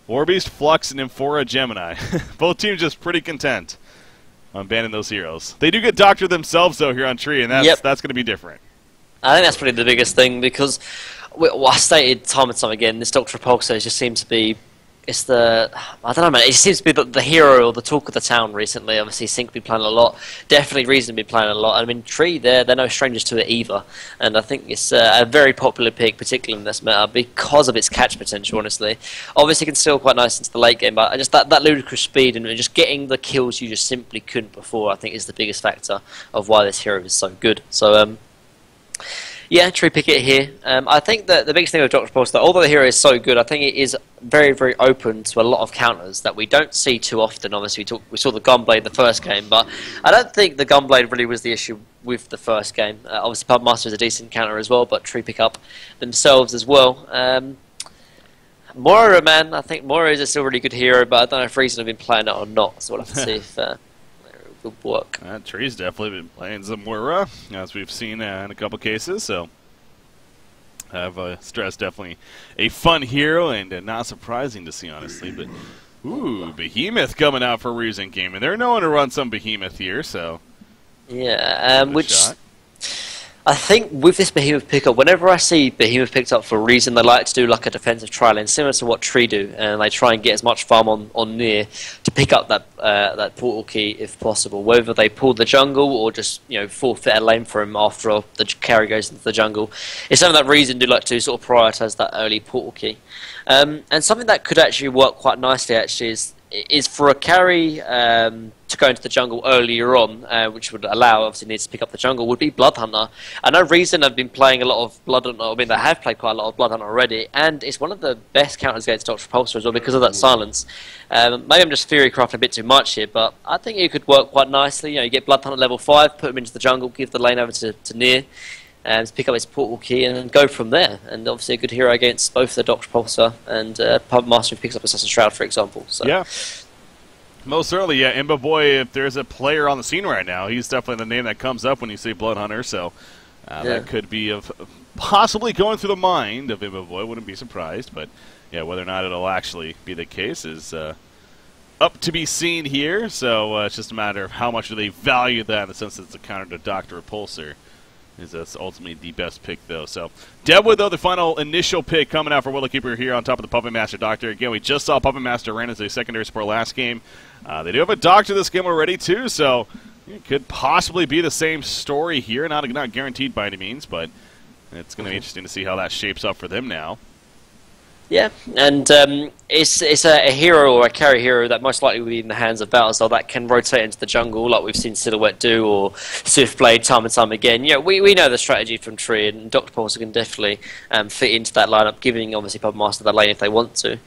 Warbeast, Flux, and Amphora Gemini. Both teams just pretty content on banning those heroes. They do get Doctor themselves, though, here on Tree, and that's going to be different. I think that's probably the biggest thing, because I stated time and time again, this Dr. Repulsor just seems to be, I don't know, man, it seems to be the hero or the talk of the town recently. Obviously, Sync been playing a lot, definitely Reason been playing a lot. I mean, Tree, they're no strangers to it either, and I think it's a very popular pick, particularly in this meta, because of its catch potential, honestly. Obviously, it can still quite nice into the late game, but just that ludicrous speed and just getting the kills you just simply couldn't before, I think is the biggest factor of why this hero is so good. So, yeah, Tree pick it here. I think that the biggest thing with Dr. Repulsor, although the hero is so good, I think it is very, very open to a lot of counters that we don't see too often. Obviously, we saw the Gunblade the first game, but I don't think the Gunblade really was the issue with the first game. Obviously, Pub Master is a decent counter as well, but Tree pick up themselves as well. Moira, man, I think Moira is a still really good hero, but I don't know if Reason have been playing it or not, so we'll have to see if it will work. Tree's definitely been playing some Moira, as we've seen in a couple cases, so I've stressed definitely a fun hero and not surprising to see, honestly. But ooh, Behemoth coming out for Reason Gaming. They're known to run some Behemoth here, so yeah, which I think with this Behemoth pickup, whenever I see Behemoth picked up for Reason, they like to do like a defensive trial, and similar to what Tree do, and they try and get as much farm on near to pick up that portal key if possible. Whether they pull the jungle or just forfeit a lane for him after the carry goes into the jungle, it's something that Reason do like to sort of prioritise that early portal key. And something that could actually work quite nicely actually is for a carry to go into the jungle earlier on, which would allow, obviously needs to pick up the jungle, would be Bloodhunter. I know Reason have been playing a lot of Bloodhunter, I mean they have played quite a lot of Bloodhunter already, and it's one of the best counters against Dr. Repulsor as well because of that silence. Maybe I'm just theory crafting a bit too much here, but I think it could work quite nicely. You get Bloodhunter level 5, put him into the jungle, give the lane over to Nier, and pick up his portal key and then go from there. And obviously a good hero against both the Dr. Repulsor and Pub Master who picks up Assassin's Shroud, for example. So. Yeah. Most certainly, yeah. Imba Boy, if there's a player on the scene right now, he's definitely the name that comes up when you say Bloodhunter, so that could be possibly going through the mind of Imba Boy. Wouldn't be surprised, but yeah, whether or not it'll actually be the case is up to be seen here, so it's just a matter of how much do they value that in the sense that it's a counter to Dr. Repulsor. That's ultimately the best pick, though. So, Deadwood, though, the final initial pick coming out for Willowkeeper here on top of the Puppet Master Doctor. Again, we just saw Puppet Master ran as a secondary support last game. They do have a Doctor this game already, too, so it could possibly be the same story here. Not guaranteed by any means, but it's going to be interesting to see how that shapes up for them now. Yeah, and it's a hero or a carry hero that most likely will be in the hands of Balthazar that can rotate into the jungle like we've seen Silhouette do or Swiftblade time and time again. We know the strategy from Tree, and Dr. Repulsor can definitely fit into that lineup, giving obviously Pub Master that lane if they want to.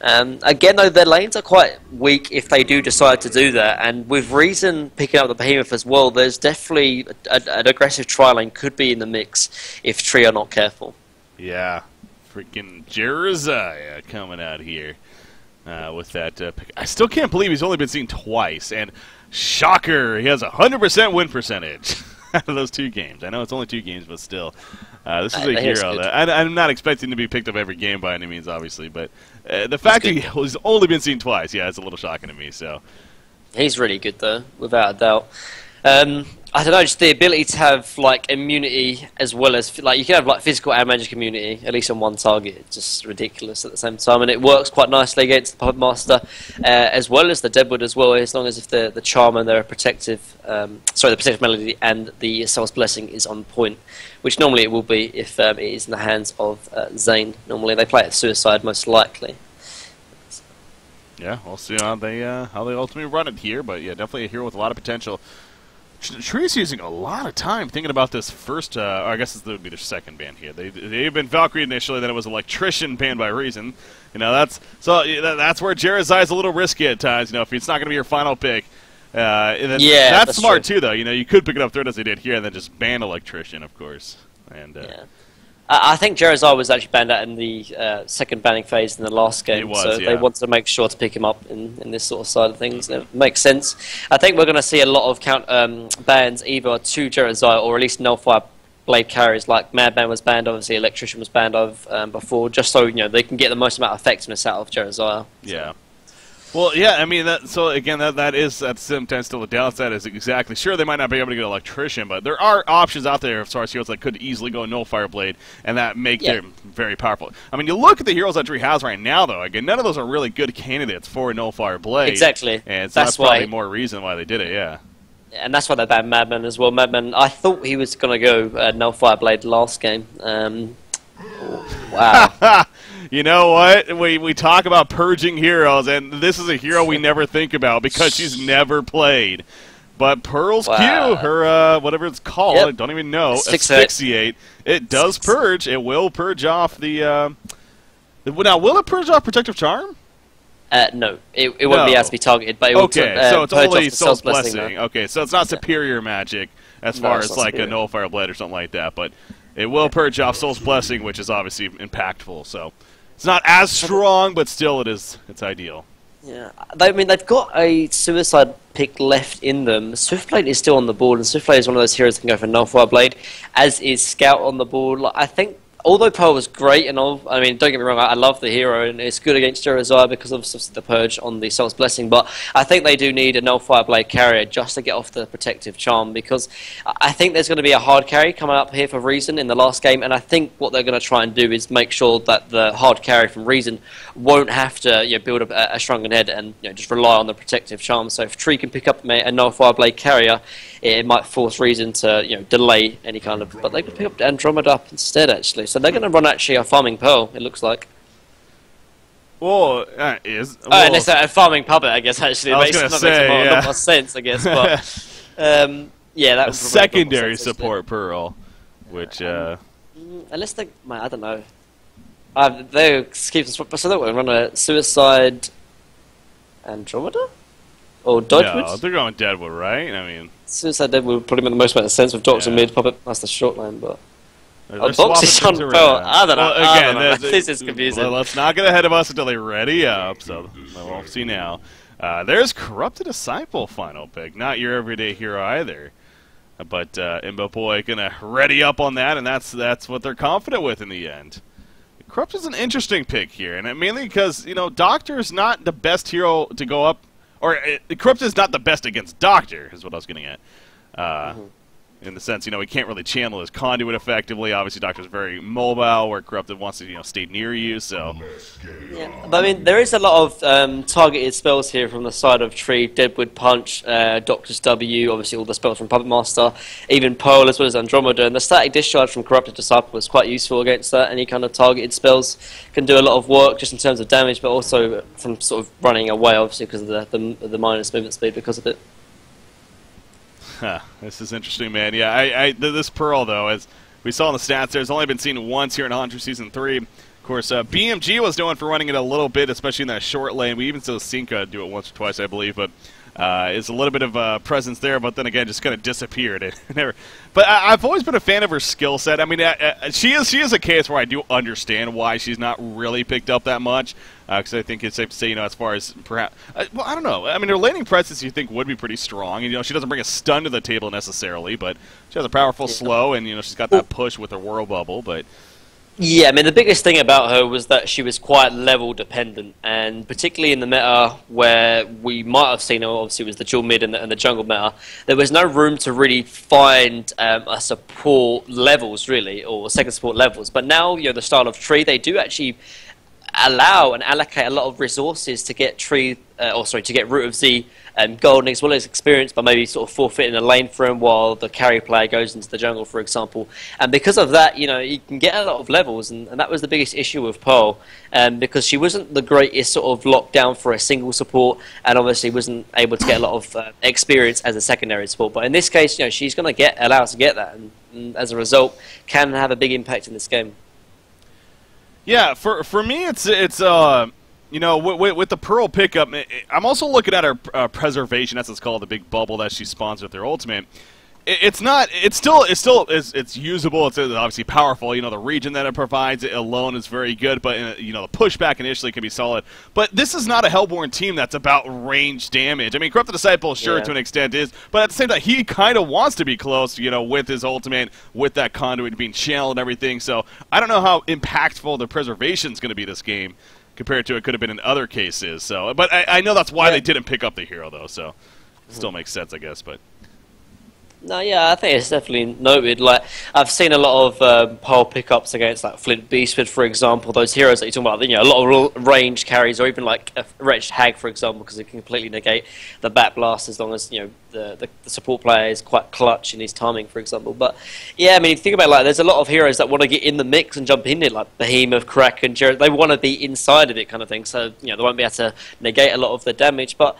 Again, though, their lanes are quite weak if they do decide to do that, and with Reason picking up the Behemoth as well, there's definitely an aggressive tri-lane could be in the mix if Tree are not careful. Yeah. Freaking Jeremiah coming out here with that pick. I still can't believe he's only been seen twice. And shocker, he has a 100% win percentage out of those 2 games. I know it's only 2 games, but still. This is a hero that I'm not expecting to be picked up every game by any means, obviously. But the fact that he's only been seen twice, yeah, it's a little shocking to me. So he's really good, though, without a doubt. I don't know, just the ability to have like immunity as well as you can have like physical and magic immunity at least on one target. It's just ridiculous at the same time, and it works quite nicely against the Puppet Master as well as the Deadwood as well. As long as if the charm and the protective melody and the Soul's Blessing is on point, which normally it will be if it is in the hands of Zane. Normally they play it Suicide most likely. Yeah, we'll see how they ultimately run it here, but yeah, definitely a hero with a lot of potential. Tree's using a lot of time thinking about this first, or I guess this would be their second ban here. They've been Valkyrie initially, then it was Electrician banned by Reason. That's where Jeremiah's a little risky at times. If it's not going to be your final pick, and then that's smart true. too. Though you could pick it up third as they did here, and then just ban Electrician, of course. And I think Jeremiah was actually banned out in the second banning phase in the last game, they wanted to make sure to pick him up in this sort of side of things. And it makes sense. I think we're going to see a lot of bans either to Jeremiah or at least nullify blade carriers like Madman was banned, obviously Electrician was banned before, just so they can get the most amount of effectiveness out of Jeremiah. Yeah. Well, yeah, I mean, so again, that's sometimes still the downside is exactly. Sure, they might not be able to get Electrician, but there are options out there as far as heroes that could easily go Nullfire Blade, and that make them very powerful. I mean, you look at the heroes that Tree has right now, though, again, none of those are really good candidates for Nullfire Blade. Exactly. And so that's probably more reason why they did it, yeah. And that's why they banned Madman as well. Madman, I thought he was going to go Nullfire Blade last game. Wow. You know what? We talk about purging heroes, and this is a hero we never think about because she's never played. But Pearl's Q, her whatever it's called, I don't even know, Asphyxiate, it does purge. It will purge off the now, will it purge off Protective Charm? No, it won't be asked to be targeted, but it will so it's only Soul's Blessing. Okay, so it's not superior magic as far as like a Nullfire Blade or something like that, but it will purge off Soul's Blessing, which is obviously impactful. So it's not as strong, but still it's ideal. Yeah, I mean they've got a Suicide pick left in them. Swiftblade is still on the board, and Swiftblade is one of those heroes that can go for Nullfire Blade, as is Scout on the board. Like, I think. Although Pearl was great, and all, I mean, don't get me wrong, I love the hero, and it's good against Jeremiah because of the purge on the Soul's Blessing, but I think they do need a Nullfire Blade carrier just to get off the Protective Charm, because I think there's going to be a hard carry coming up here for Reason in the last game, and I think what they're going to try and do is make sure that the hard carry from Reason won't have to build up a stronger head and just rely on the Protective Charm. So if Tree can pick up a Nullfire Blade carrier, it might force Reason to delay any kind of, but they could pick up Andromeda up instead, actually. So they're going to run actually a Farming Pearl, it looks like. Well, and it's a Farming Puppet, I guess, actually. It makes a lot more sense, I guess. But, yeah, that a secondary support Pearl, which... unless they... I don't know. They keep so they're going to run a Suicide Andromeda? Or Deadwood? No, they're going Deadwood, right? I mean... Suicide Deadwood would probably make the most amount of sense with Doctor Mid Puppet. That's the short line, but... Boxes on Pearl. I don't know. Well, again, this is confusing. Let's not get ahead of us until they ready up, so we'll see now. There's Corrupted Disciple final pick. Not your everyday hero either. But Imbo Boy gonna ready up on that, and that's what they're confident with in the end. Corrupt is an interesting pick here, and mainly because, Doctor's not the best hero to go up, or Corrupt is not the best against Doctor, is what I was getting at. In the sense, he can't really channel his conduit effectively. Obviously, Doctor's very mobile, where Corrupted wants to, stay near you, so... Yeah, but I mean, there is a lot of targeted spells here from the side of Tree. Deadwood Punch, Doctor's W, obviously all the spells from Puppet Master, even Pearl as well as Andromeda, and the static discharge from Corrupted Disciple was quite useful against that. Any kind of targeted spells can do a lot of work, just in terms of damage, but also from sort of running away, obviously, because of the minus movement speed because of it. This is interesting, man. Yeah, this Pearl, though, as we saw in the stats, there's only been seen once here in Hunter Season 3. Of course, BMG was known for running it a little bit, especially in that short lane. We even saw Cinca do it once or twice, I believe, but it's a little bit of presence there, but then again, just kind of disappeared. But I've always been a fan of her skill set. I mean, she is a case where I do understand why she's not really picked up that much, because I think it's safe to say, as far as perhaps, well, I don't know. I mean, her laning presence you think would be pretty strong. She doesn't bring a stun to the table necessarily, but she has a powerful slow, and she's got that push with her Whirl Bubble, but. Yeah, I mean, the biggest thing about her was that she was quite level dependent, and particularly in the meta where we might have seen her, obviously it was the dual mid and the jungle meta, there was no room to really find a support levels, really, or second support levels. But now, the style of Tree, they do actually allow and allocate a lot of resources to get to get Root of Z golden as well as experience, but maybe sort of forfeiting a lane for him while the carry player goes into the jungle, for example. And because of that, you can get a lot of levels, and that was the biggest issue with Pearl, because she wasn't the greatest sort of lockdown for a single support, and obviously wasn't able to get a lot of experience as a secondary support. But in this case, she's going to get allowed to get that, and as a result, can have a big impact in this game. Yeah, for me, it's with the Pearl pickup, I'm also looking at her preservation, that's what it's called, the big bubble that she spawns with her ultimate. It's not. It's usable. It's obviously powerful. You know, the region that it provides alone is very good. But you know, the pushback initially can be solid. But this is not a Hellborn team that's about range damage. I mean, Corrupted Disciple, sure, to an extent is, but at the same time, he kind of wants to be close. You know, with his ultimate, with that conduit being channeled and everything. So I don't know how impactful the preservation is going to be this game compared to it could have been in other cases. So, but I know that's why they didn't pick up the hero though. So it still makes sense, I guess. But. No, yeah, I think it's definitely noted. Like, I've seen a lot of pole pickups against, like, Flint Beastford, for example, those heroes that you're talking about, you know, a lot of range carries, or even, like, a Wretched Hag, for example, because it can completely negate the Bat Blast as long as, you know, the support player is quite clutch in his timing, for example. But, yeah, I mean, if you think about it, like, there's a lot of heroes that want to get in the mix and jump in it, like Behemoth, Kraken, Jared, they want to be inside of it kind of thing, so, you know, they won't be able to negate a lot of the damage, but...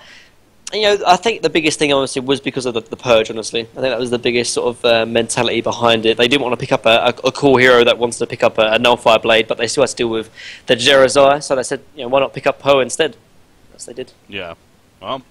You know, I think the biggest thing, honestly, was because of the Purge, honestly. I think that was the biggest sort of mentality behind it. They didn't want to pick up a cool hero that wants to pick up a Nullfire Blade, but they still had to deal with the Jerazai, so they said, you know, why not pick up Poe instead? That's what they did. Yeah. Well,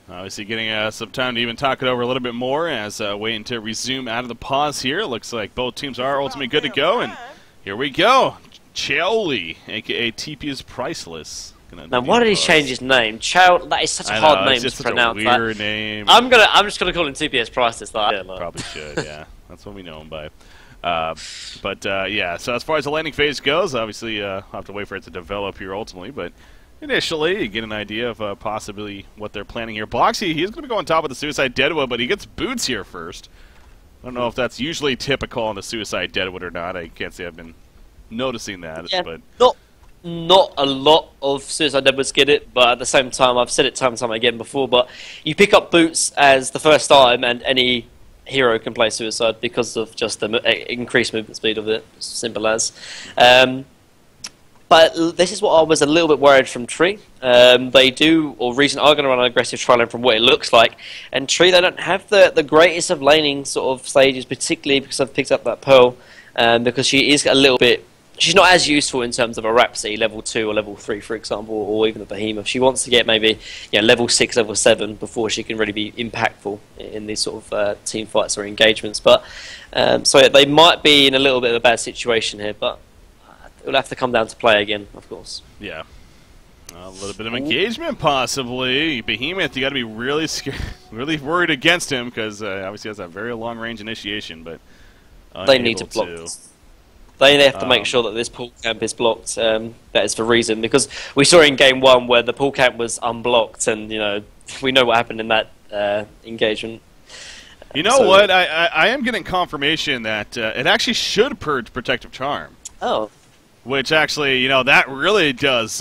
obviously getting some time to even talk it over a little bit more as waiting to resume out of the pause here. Looks like both teams are ultimately good to go, and here we go. Chaoli, a.k.a. TP is Priceless. Now, why did he change his name? Chow. That is such a hard name to pronounce. Such a weird name. I'm just gonna call him TPS Priceless. Like. Probably should. Yeah, that's what we know him by. Yeah. So as far as the landing phase goes, obviously I'll have to wait for it to develop here ultimately. But initially, you get an idea of possibly what they're planning here. Bloxy, he's going to go on top of the Suicide Deadwood, but he gets boots here first. I don't know if that's usually typical on the Suicide Deadwood or not. I can't say I've been noticing that. Yeah, but not a lot of Suicide Deadwoods get it, but at the same time, I've said it time and time again before, but you pick up boots as the first item and any hero can play Suicide because of just the increased movement speed of it, simple as. But this is what I was a little bit worried from Tree. They do, or Reason are going to run an aggressive tri lane from what it looks like, and Tree, they don't have the greatest of laning sort of stages, particularly because I've picked up that Pearl, because she is a little bit... She's not as useful in terms of a Rhapsody, level 2 or level 3, for example, or even a Behemoth. She wants to get maybe level 6, level 7 before she can really be impactful in these sort of team fights or engagements. But so yeah, they might be in a little bit of a bad situation here, but it will have to come down to play again, of course. Yeah. A little bit of engagement, possibly. Behemoth, you got to be really scared, really worried against him because obviously he has a very long-range initiation, but they need to block this. They have to make sure that this pool camp is blocked. That is the reason, because we saw in game 1 where the pool camp was unblocked, and we know what happened in that engagement. You know what? I am getting confirmation that it actually should purge Protective Charm. Oh. Which actually, that really does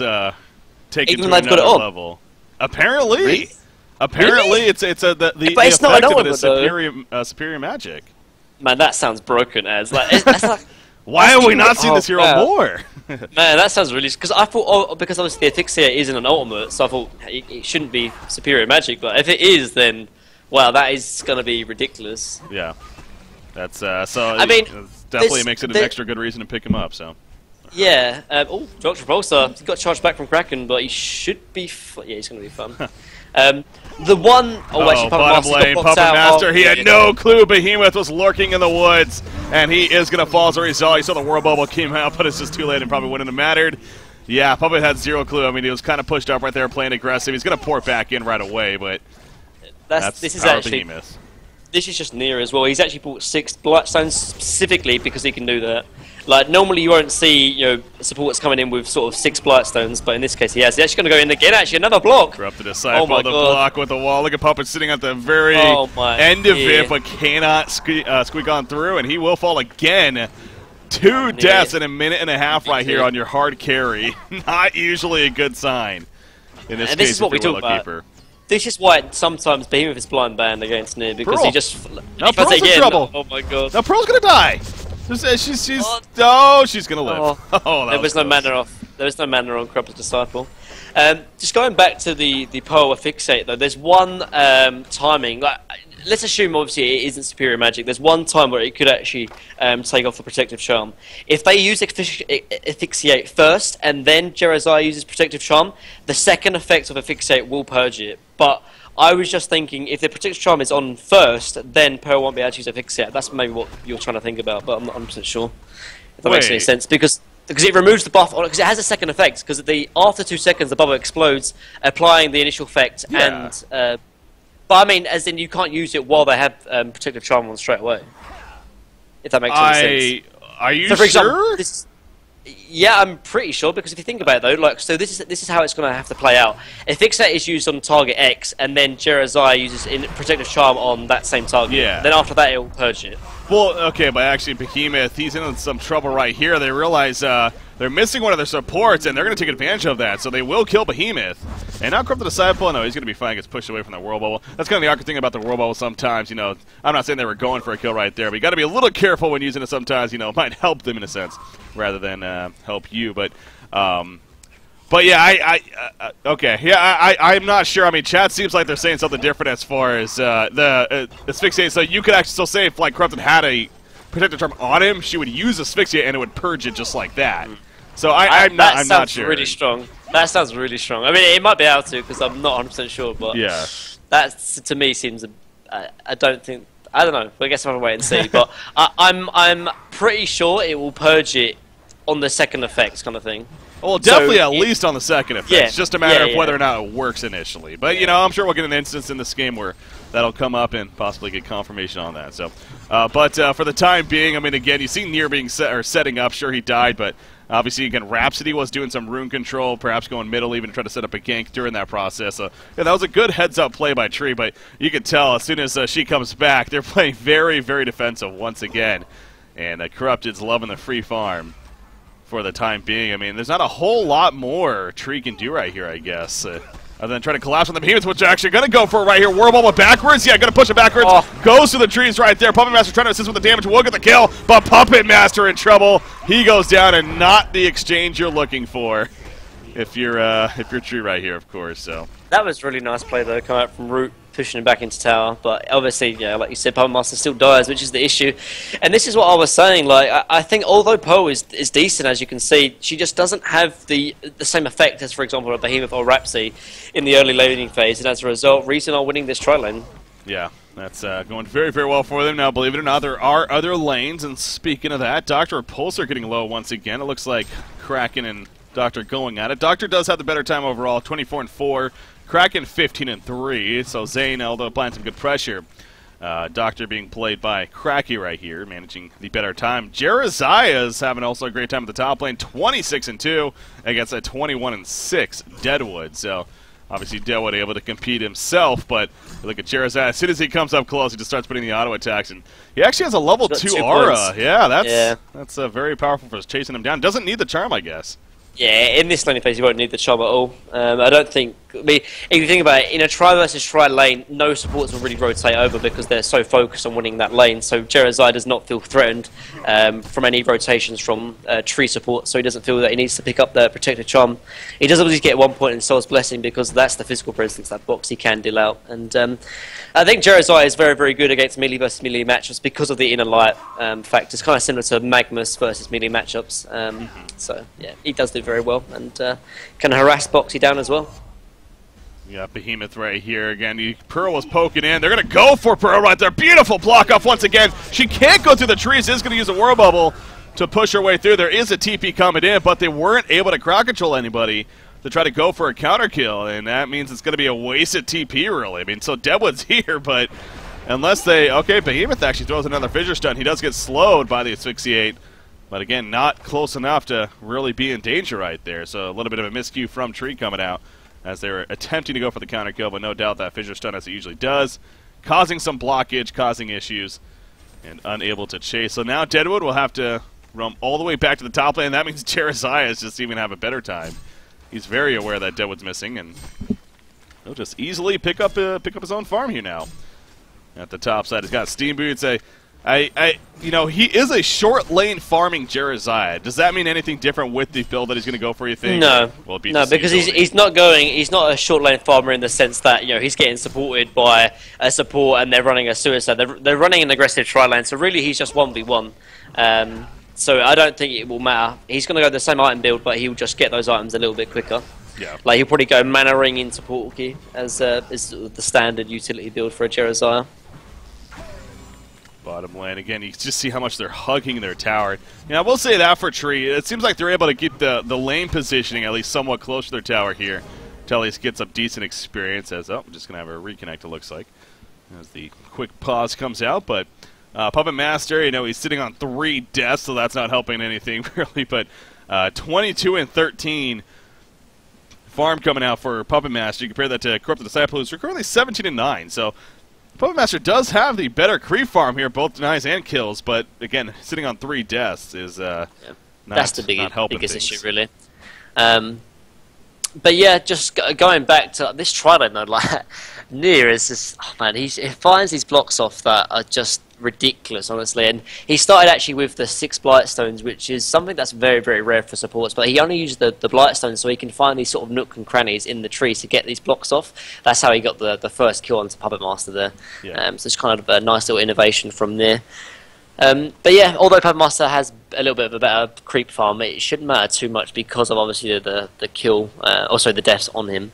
take it to got another it on. level. Apparently. Really? Apparently, it's the it's not effect of it is superior magic. Man, that sounds broken as that's like. Why have we not seen this hero more? Man, that sounds really... Because I thought... because obviously the Asphyxiate isn't an ultimate, so I thought it shouldn't be superior magic, but if it is, then... Wow, that is going to be ridiculous. Yeah. That's... so I mean... It definitely makes it an extra good reason to pick him up, so... Yeah. Dr. Repulsor. He got charged back from Kraken, but he should be... Yeah, he's going to be fun. The one... actually, bottom lane, Puppet Master. He had no clue Behemoth was lurking in the woods, and he is going to fall as a result. He saw the World Bubble came out, but it's just too late and probably wouldn't have mattered. Yeah, Puppet had zero clue. I mean, he was kind of pushed up right there, playing aggressive. He's going to pour it back in right away, but this is actually... Behemoth. This is just near as well. He's actually bought 6 Bloodstones specifically because he can do that. Like, normally you won't see, supports coming in with sort of 6 Bloodstones, but in this case he has. He's actually going to go in again, actually, another block. Corrupted Disciple, the block with the wall. Look at Puppet sitting at the very end of it, but cannot squeak on through, and he will fall again. 2 deaths in a minute and a half right here on your hard carry. Not usually a good sign. In this case, this is what we talk about. Keeper. This is why sometimes Behemoth is blind banned against Nier, because Pearl. he just... Now Pearl's in trouble. Oh my god. Now Pearl's gonna die. She's gonna live. There was no mana off. There was no mana on Corrupted Disciple. Just going back to the Pearl Asphyxiate though, there's one timing. Let's assume obviously it isn't superior magic. There's one time where it could actually take off the Protective Charm. If they use Asphyxiate first and then Jerazai uses Protective Charm, the second effect of Asphyxiate will purge it. But I was just thinking if the Protective Charm is on first, then Pearl won't be able to use a Fixate. That's maybe what you're trying to think about, but I'm not 100% sure if that makes any sense. Because it removes the buff, because it has a second effect, because after 2 seconds the bubble explodes, applying the initial effect, and... but I mean, as in you can't use it while they have Protective Charm on straight away. If that makes any sense. Are you so for sure? Example, yeah, I'm pretty sure, because if you think about it though, like, so this is how it's going to have to play out. If Fixate is used on target X, and then Jeremiah uses Protective Charm on that same target, then after that it will purge it. Well, okay, but actually Behemoth, he's in some trouble right here. They realize they're missing one of their supports, and they're going to take advantage of that, so they will kill Behemoth. And now Corrupt the Disciple, no, he's going to be fine, gets pushed away from the Whirl Bubble. That's kind of the awkward thing about the Whirl Bubble sometimes, you know. I'm not saying they were going for a kill right there, but you got to be a little careful when using it sometimes, you know. It might help them in a sense, rather than help you, but yeah, I'm not sure. I mean, chat seems like they're saying something different as far as the Asphyxiate, so you could actually still say if, like, Corrupted had a Protective Charm on him, she would use Asphyxiate and it would purge it just like that. So I'm not sure. That sounds really strong. That sounds really strong. I mean, it might be able to, because I'm not 100% sure, but yeah, that to me seems. I don't think. I don't know. I guess I'll have to wait and see. But I'm pretty sure it will purge it on the second effects kind of thing. Well, definitely at least on the second effect. Yeah, it's just a matter of whether or not it works initially. But, you know, I'm sure we'll get an instance in this game where that'll come up and possibly get confirmation on that. So, but for the time being, I mean, again, you see Nier being setting up. Sure, he died, but obviously, again, Rhapsody was doing some rune control, perhaps going middle even to try to set up a gank during that process. So, yeah, that was a good heads-up play by Tree, but you can tell as soon as she comes back, they're playing very, very defensive once again. And Corrupted's loving the free farm for the time being. I mean, there's not a whole lot more Tree can do right here, I guess. Other than try to collapse on the Behemoths, which are actually going to go for it right here. Whirl Bubble backwards. Yeah, going to push it backwards. Oh. Goes to the trees right there. Puppet Master trying to assist with the damage. Will get the kill, but Puppet Master in trouble. He goes down, and not the exchange you're looking for if you're Tree right here, of course. So that was really nice play, though, coming out from Root, pushing him back into tower. But obviously, yeah, like you said, Puppet Master still dies, which is the issue. And this is what I was saying. Like, I think although Poe is decent, as you can see, she just doesn't have the same effect as, for example, a Behemoth or Rhapsody in the early laning phase. And as a result, Reason are winning this tri lane. Yeah, that's going very, very well for them. Now, believe it or not, there are other lanes. And speaking of that, Dr. Repulsor getting low once again. It looks like Kraken and Doctor going at it. Doctor does have the better time overall, 24-4. Kraken 15-3, so Zane, although applying some good pressure. Doctor being played by Cracky right here, managing the better time. Jeremiah's having also a great time at the top lane, 26-2 against a 21-6 Deadwood. So obviously Deadwood able to compete himself, but look at Jeremiah. As soon as he comes up close, he just starts putting the auto attacks, and he actually has a level 2 aura. Points. Yeah, that's very powerful for chasing him down. Doesn't need the charm, I guess. Yeah, in this laning phase, you won't need the charm at all. I don't think... I mean, if you think about it, in a try versus try lane, no supports will really rotate over because they're so focused on winning that lane. So Jeremiah does not feel threatened from any rotations from Tree support, so he doesn't feel that he needs to pick up the Protective Charm. He does obviously get 1 point in Soul's Blessing because that's the physical presence, that box he can deal out. And I think Jeremiah is very, very good against melee versus melee matchups because of the inner light fact. It's kind of similar to Magnus versus melee matchups. So, yeah, he does do very well and can harass Boxy down as well. We got Behemoth right here again. Pearl was poking in. They're going to go for Pearl right there. Beautiful block off once again. She can't go through the trees. Is going to use a Whirl Bubble to push her way through. There is a TP coming in, but they weren't able to crowd control anybody to try to go for a counter kill, and that means it's going to be a wasted TP, really. I mean, so Deadwood's here, but unless they... Okay, Behemoth actually throws another Fissure Stun. He does get slowed by the Asphyxiate, but again, not close enough to really be in danger right there. So a little bit of a miscue from Tree coming out as they were attempting to go for the counter kill, but no doubt that Fissure Stun, as it usually does, causing some blockage, causing issues, and unable to chase. So now Deadwood will have to roam all the way back to the top lane. That means Jeremiah is just even have a better time. He's very aware that Deadwood's missing, and he'll just easily pick up his own farm here now. At the top side, he's got Steam Boots. You know, he is a short lane farming Jeremiah. Does that mean anything different with the build that he's going to go for, you think? No, no, because he's not a short lane farmer in the sense that, you know, he's getting supported by a support and they're running a suicide. They're running an aggressive tri lane, so really he's just 1v1. So I don't think it will matter. He's going to go the same item build, but he'll just get those items a little bit quicker. Yeah. Like he'll probably go Mana Ring into Portal Key as the standard utility build for a Jeremiah. Bottom lane again. You just see how much they're hugging their tower. I will say that for Tree, it seems like they're able to get the lane positioning at least somewhat close to their tower here. To at least get some decent experience. As I'm just gonna have a reconnect. It looks like as the quick pause comes out, but. Puppet Master, he's sitting on 3 deaths, so that's not helping anything really. But 22 and 13 farm coming out for Puppet Master. You compare that to Corrupted Disciple, who's currently 17 and 9. So Puppet Master does have the better creep farm here, both denies and kills. But again, sitting on 3 deaths is that's the biggest things. issue, really. But yeah, just going back to this Trident node, like Nier is just, oh man, he finds these blocks off that are just ridiculous, honestly. And he started actually with the 6 Blightstones, which is something that's very, very rare for supports. But he only used the Blightstones so he can find these sort of nook and crannies in the trees to get these blocks off. That's how he got the first kill onto Puppet Master there. Yeah. So it's kind of a nice little innovation from there. But yeah, although Puppet Master has a little bit of a better creep farm, it shouldn't matter too much because of obviously the kill, also the deaths on him.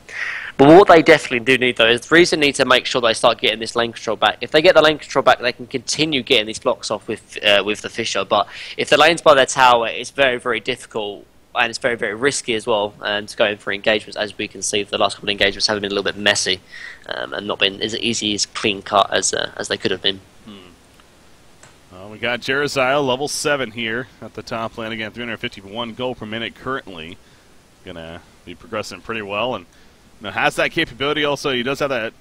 But what they definitely do need though is the reason they need to make sure they start getting this lane control back. If they get the lane control back, they can continue getting these blocks off with the Fisher. But if the lane's by their tower, it's very, very difficult. And it's very, very risky as well to go in for engagements. As we can see, the last couple of engagements have been a little bit messy and not been as easy, as clean cut as they could have been. Well, we got Jeremiah, level 7 here at the top lane. Again, 351 gold per minute currently. Going to be progressing pretty well. And has that capability also. He does have that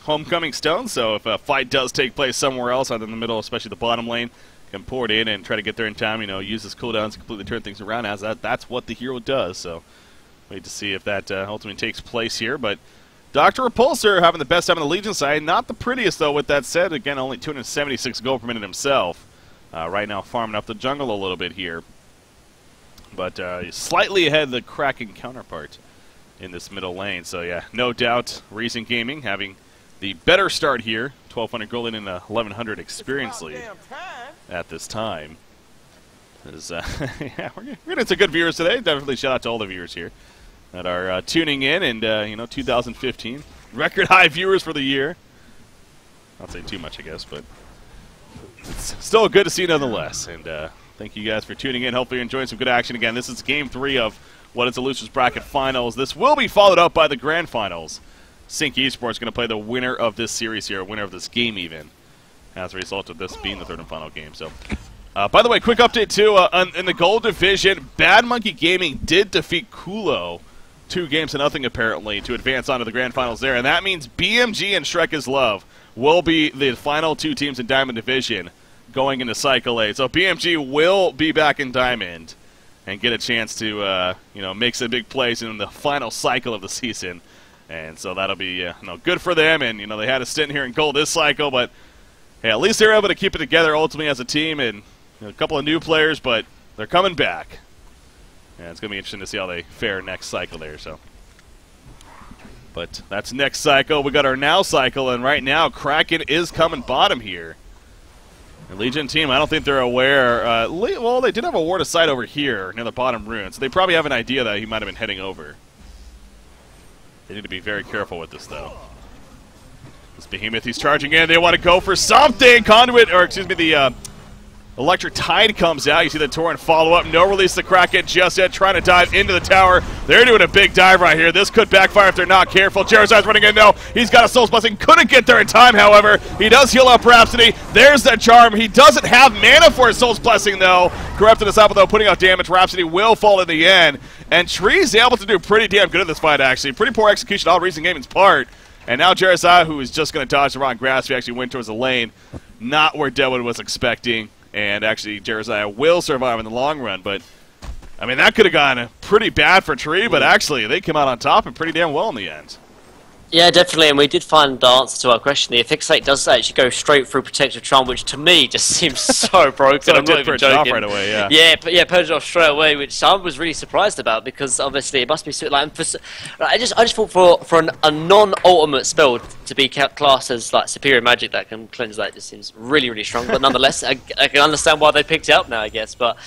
homecoming stone, so if a fight does take place somewhere else, either in the middle, especially the bottom lane, can pour it in and try to get there in time, use his cooldowns to completely turn things around. As that's what the hero does, so wait to see if that ultimately takes place here. But Dr. Repulsor having the best time on the Legion side, not the prettiest though with that said. Again, only 276 gold per minute himself. Right now farming up the jungle a little bit here. But slightly ahead of the Kraken counterpart in this middle lane. So yeah, no doubt Reason Gaming having the better start here. 1,200 gold in and 1,100 experience lead at this time. Yeah, we're getting some good viewers today. Definitely shout out to all the viewers here that are tuning in. And 2015 record high viewers for the year. Not saying too much, I guess, but it's still good to see nonetheless. And thank you guys for tuning in. Hopefully you're enjoying some good action. Again, this is Game 3 of what is the Losers Bracket Finals. This will be followed up by the Grand Finals. Sync Esports going to play the winner of this series here, winner of this game even, as a result of this being the third and final game. So, by the way, quick update too, in the Gold Division, Bad Monkey Gaming did defeat Kulo 2-0 apparently to advance on to the Grand Finals there, and that means BMG and Shrek is Love will be the final 2 teams in Diamond Division going into Cycle 8. So BMG will be back in Diamond and get a chance to make some big plays in the final cycle of the season. And so that'll be good for them. And they had a stint here in Gold this cycle, but hey, at least they're able to keep it together ultimately as a team. And a couple of new players, but they're coming back. And it's going to be interesting to see how they fare next cycle there. So, but that's next cycle. We got our now cycle, and right now Kraken is coming bottom here. The Legion team, I don't think they're aware. Well, they did have a ward of sight over here near the bottom rune, so they probably have an idea that he might have been heading over. They need to be very careful with this, though. This Behemoth, he's charging in. They want to go for something. Conduit, or excuse me, the Electric Tide comes out. You see the Torrent follow up. No release the Kraken just yet. Trying to dive into the tower. They're doing a big dive right here. This could backfire if they're not careful. Jeremiah's running in. No, he's got a Soul's Blessing. Couldn't get there in time, however. He does heal up Rhapsody. There's the charm. He doesn't have mana for his Soul's Blessing, though. Corrupted Disciple, though, putting out damage. Rhapsody will fall in the end. And Tree's able to do pretty damn good in this fight, actually. Pretty poor execution on Reason Gaming's part. And now Jeremiah, who is just going to dodge the wrong grass, he actually went towards the lane. Not where Deadwood was expecting. And actually, Jeremiah will survive in the long run. But, I mean, that could have gone pretty bad for Tree, but actually, they came out on top and pretty damn well in the end. Yeah, definitely, and we did find the answer to our question. The Fixate does actually go straight through Protective Charm, which to me just seems so broken. I'm not even joking. Right away, yeah. Yeah, purge it off straight away, which I was really surprised about because obviously it must be so, like. I just thought for a non-ultimate spell to be classed as like superior magic that can cleanse that just seems really, really strong. But nonetheless, I can understand why they picked it up now, I guess. But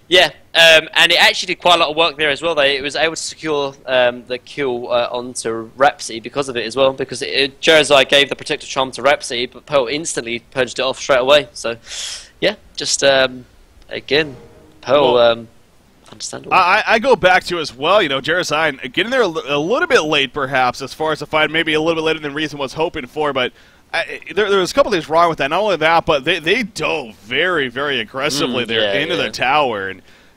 Yeah, and it actually did quite a lot of work there as well. It was able to secure the kill onto Rhapsody because of it as well, because Jeremiah gave the protective charm to Rhapsody, but Pearl instantly purged it off straight away. So, yeah, just, again, Pearl... Well, understandable. I go back to as well, Jeremiah getting there a little bit late perhaps as far as the fight, maybe a little bit later than Reason was hoping for, but there was a couple things wrong with that. Not only that, but they dove very, very aggressively into the tower.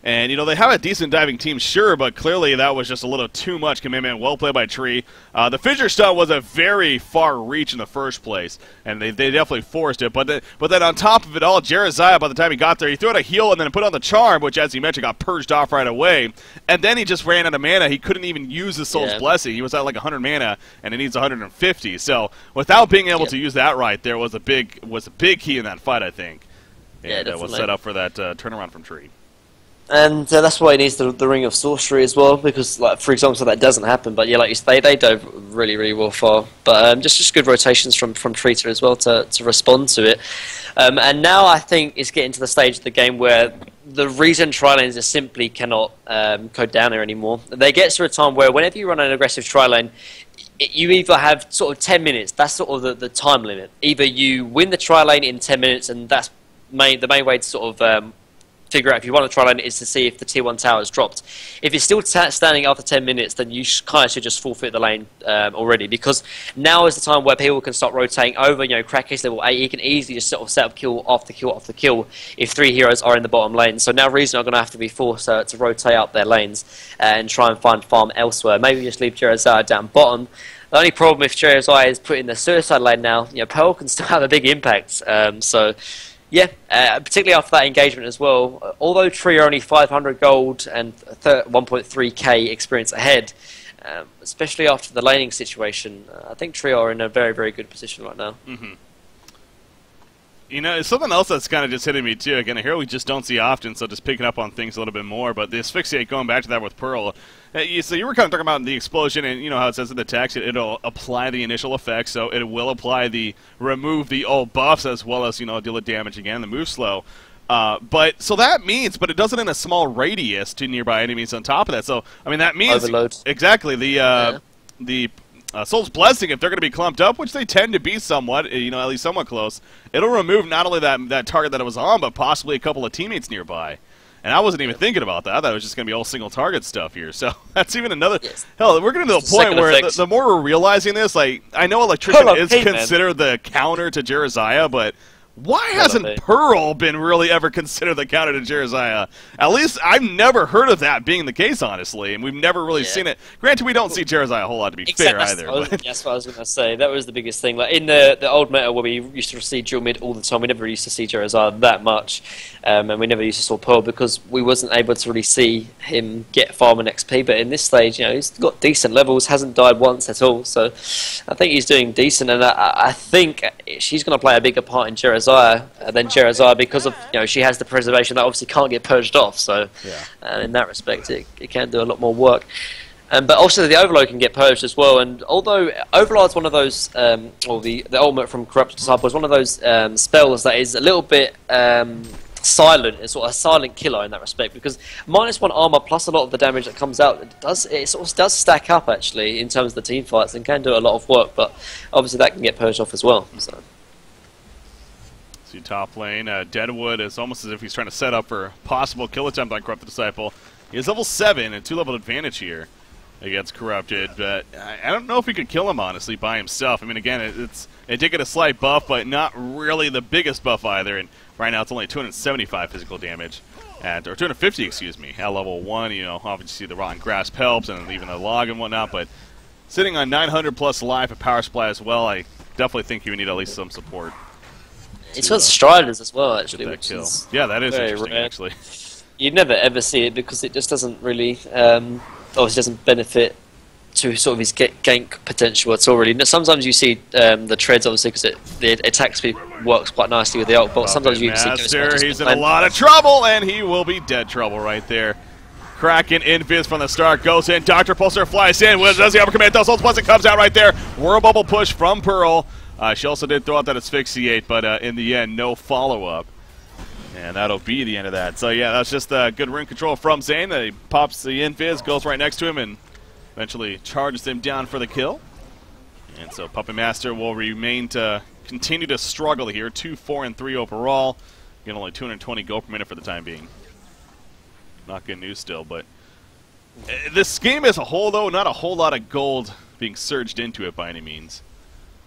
And they have a decent diving team, sure, but clearly that was just a little too much commitment. Well played by Tree. The fissure stunt was a very far reach in the first place, and they definitely forced it. But then on top of it all, Jeremiah, by the time he got there, he threw out a heal and then put on the charm, which, as you mentioned, got purged off right away. And then he just ran out of mana. He couldn't even use the Soul's Blessing. He was at like 100 mana, and it needs 150. So without being able to use that right there was a big key in that fight, I think. And was set up for that turnaround from Tree. And that's why he needs the Ring of Sorcery as well, because, like, for example, so that doesn't happen. But yeah, like you say, they dove really, really well far. But just good rotations from Treater as well to respond to it. And now I think it's getting to the stage of the game where the reason tri-lanes just simply cannot code down here anymore. They get to a time where whenever you run an aggressive tri-lane, you either have sort of 10 minutes. That's sort of the time limit. Either you win the tri-lane in 10 minutes, and that's the main way to sort of figure out if you want to try lane is to see if the tier 1 tower has dropped. If it's still standing after 10 minutes, then you kind of should just forfeit the lane already, because now is the time where people can start rotating over. Crackcase level 8, he can easily just sort of set up kill after kill after kill if 3 heroes are in the bottom lane. So now Reason are going to have to be forced to rotate up their lanes and try and find farm elsewhere. Maybe just leave Jeremiah down bottom. The only problem if Jeremiah is put in the suicide lane now, Pearl can still have a big impact. Yeah, particularly after that engagement as well. Although Tree are only 500 gold and 1.3k experience ahead, especially after the laning situation, I think Tree are in a very, very good position right now. Mm-hmm. It's something else that's kind of just hitting me too. Again, a hero we just don't see often, so just picking up on things a little bit more. But the Asphyxiate, going back to that with Pearl, so you were kind of talking about the explosion, and how it says in the text, it'll apply the initial effects, so it will apply remove the old buffs as well as, deal the damage again, the move slow. So that means, but it does it in a small radius to nearby enemies on top of that. So, I mean, that means... Overload. Exactly. The Soul's Blessing, if they're going to be clumped up, which they tend to be somewhat, at least somewhat close, it'll remove not only that target that it was on, but possibly a couple of teammates nearby. And I wasn't even thinking about that. I thought it was just going to be all single target stuff here. So that's even another... Yes. Hell, we're getting to the point where the more we're realizing this, like, I know Electrician is considered the counter to Jeremiah, but... Why hasn't Pearl been really ever considered the counter to Jeremiah? At least I've never heard of that being the case, honestly, and we've never really seen it. Granted, we don't see Jeremiah a whole lot, to be fair, either. That's what I was going to say. That was the biggest thing. Like in the old meta where we used to see dual mid all the time, we never used to see Jeremiah that much, and we never used to see Pearl because we wasn't able to really see him get farming XP. But in this stage, he's got decent levels, hasn't died once at all, so I think he's doing decent, and I think she's going to play a bigger part in Jeremiah than Jeremiah because of she has the preservation that obviously can't get purged off. So in that respect, it can do a lot more work. But also the Overload can get purged as well. And although Overload's one of those, or the ultimate from Corrupted Disciple is one of those spells that is a little bit silent. It's sort of a silent killer in that respect because -1 armor plus a lot of the damage that comes out, it sort of does stack up actually in terms of the team fights and can do a lot of work. But obviously that can get purged off as well. So. Top lane, Deadwood is almost as if he's trying to set up for a possible kill attempt on Corrupted Disciple. He has level 7 and 2-level advantage here against Corrupted, but I don't know if we could kill him, honestly, by himself. I mean, again, it did get a slight buff, but not really the biggest buff either, and right now it's only 275 physical damage, or 250, excuse me, at level 1. Obviously the Rotten Grasp helps, and even the log and whatnot, but sitting on 900 plus life, a power supply as well, I definitely think you would need at least some support. It's got Striders as well, actually, which is that is interesting, rare. actually. You'd never ever see it because it just doesn't really, obviously doesn't benefit to sort of his gank potential at all, really. Sometimes you see the treads, obviously, because the attack speed works quite nicely with the ult, but sometimes you see... He's in a lot of trouble, and he will be dead trouble right there. Kraken invis from the start, goes in, Dr. Pulsar flies in, does the upper command, does Soul's Blessing, comes out right there, Whirl Bubble push from Pearl. She also did throw out that Asphyxiate, but in the end, no follow-up. And that'll be the end of that. So, yeah, that's just good ring control from Zane. He pops the invis, goes right next to him, and eventually charges him down for the kill. And so Puppet Master will remain to continue to struggle here. 2, 4, and 3 overall. Getting only 220 go per minute for the time being. Not good news still, but this game as a whole, though, not a whole lot of gold being surged into it by any means.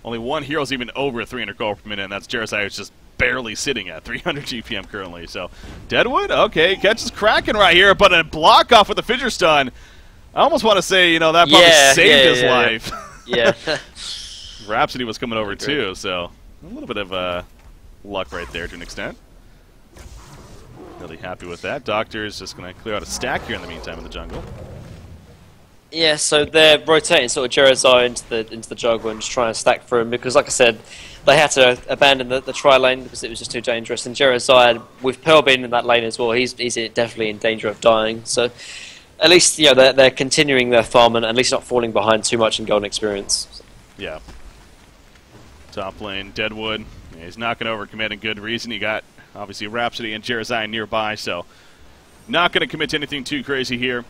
Only one hero's even over 300 gold per minute, and that's Jeremiah, who's just barely sitting at 300 GPM currently. So Deadwood, okay, catches Kraken right here, but a block off with the fissure stun. I almost want to say, you know, that probably saved his life. Yeah. Rhapsody was coming over too, so a little bit of luck right there to an extent. Really happy with that. Doctor is just going to clear out a stack here in the meantime in the jungle. Yeah, so they're rotating sort of Jeremiah into the jungle and just trying to stack for him because, like I said, they had to abandon the tri lane because it was just too dangerous. And Jeremiah, with Pearl being in that lane as well, he's definitely in danger of dying. So at least, you know, they're continuing their farm and at least not falling behind too much in golden experience. Yeah. Top lane, Deadwood. Yeah, he's not going to overcommit in good reason. He got, obviously, Rhapsody and Jeremiah nearby, so not going to commit to anything too crazy here.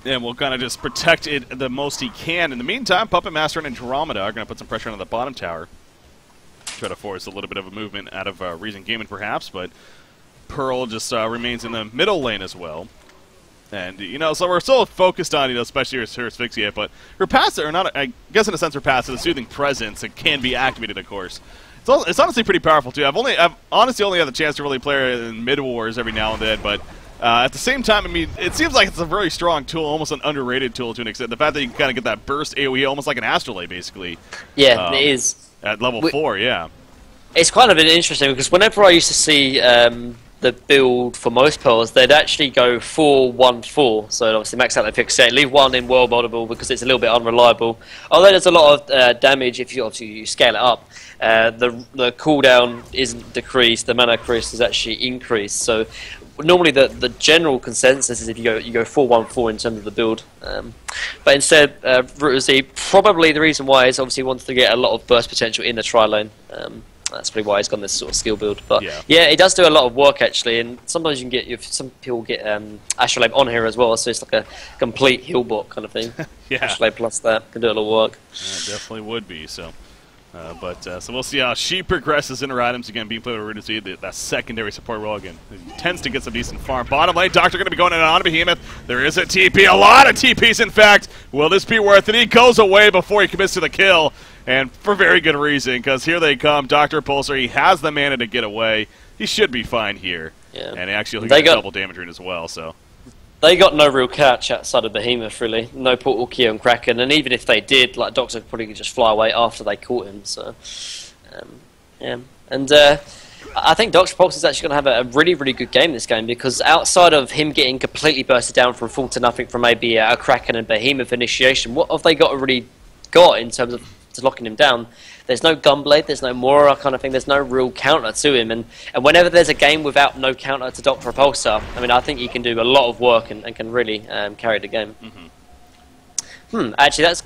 And we'll kind of just protect it the most he can. In the meantime, Puppet Master and Andromeda are going to put some pressure on the bottom tower. Try to force a little bit of a movement out of Reason Gaming, perhaps, but Pearl just remains in the middle lane as well. And, you know, so we're still focused on, you know, especially her Asphyxiate, but her passive, or not, I guess in a sense her passive, the Soothing Presence, it can be activated, of course. It's honestly pretty powerful, too. I've honestly only had the chance to really play her in mid-wars every now and then, but at the same time, I mean, it seems like it's a very strong tool, almost an underrated tool to an extent. The fact that you can kind of get that burst AoE, almost like an Astrolabe, basically. Yeah, it is. At level 4, yeah. It's kind of been interesting, because whenever I used to see the build for most Pearls, they'd actually go 4-1-4. So obviously max out their fixate, leave one in world moddable because it's a little bit unreliable. Although there's a lot of damage if you obviously you scale it up. The cooldown isn't decreased, the mana crest is actually increased. So normally the general consensus is if you go 4-1-4 in terms of the build. But instead, Root Z, probably the reason why is obviously wants to get a lot of burst potential in the tri lane. That's probably why he's gone this sort of skill build. But yeah, it does do a lot of work actually, and sometimes you can get some people get Astrolabe on here as well, so it's like a complete heal bot kind of thing. Yeah, Astrolabe plus that can do a lot of work. Yeah, it definitely would be. So, so we'll see how she progresses in her items again. Being played with Root Z, that secondary support role again. He tends to get some decent farm. Bottom lane, Doctor going to be going in on Behemoth. There is a TP, a lot of TPs in fact. Will this be worth it? He goes away before he commits to the kill. And for very good reason, because here they come. Dr. Pulsar, he has the mana to get away. He should be fine here. Yeah. And actually, he'll get double damage rune as well. So they got no real catch outside of Behemoth, really. No portal key on Kraken. And even if they did, like Doctor could probably just fly away after they caught him. So, yeah. And I think Dr. Pulsar is actually going to have a really, really good game this game, because outside of him getting completely bursted down from full to nothing from maybe a Kraken and Behemoth initiation, what have they really got in terms of locking him down? There's no Gunblade, there's no Mora kind of thing, there's no real counter to him, and whenever there's a game without no counter to Dr. Repulsor, I mean, I think he can do a lot of work and can really carry the game. Actually, that's...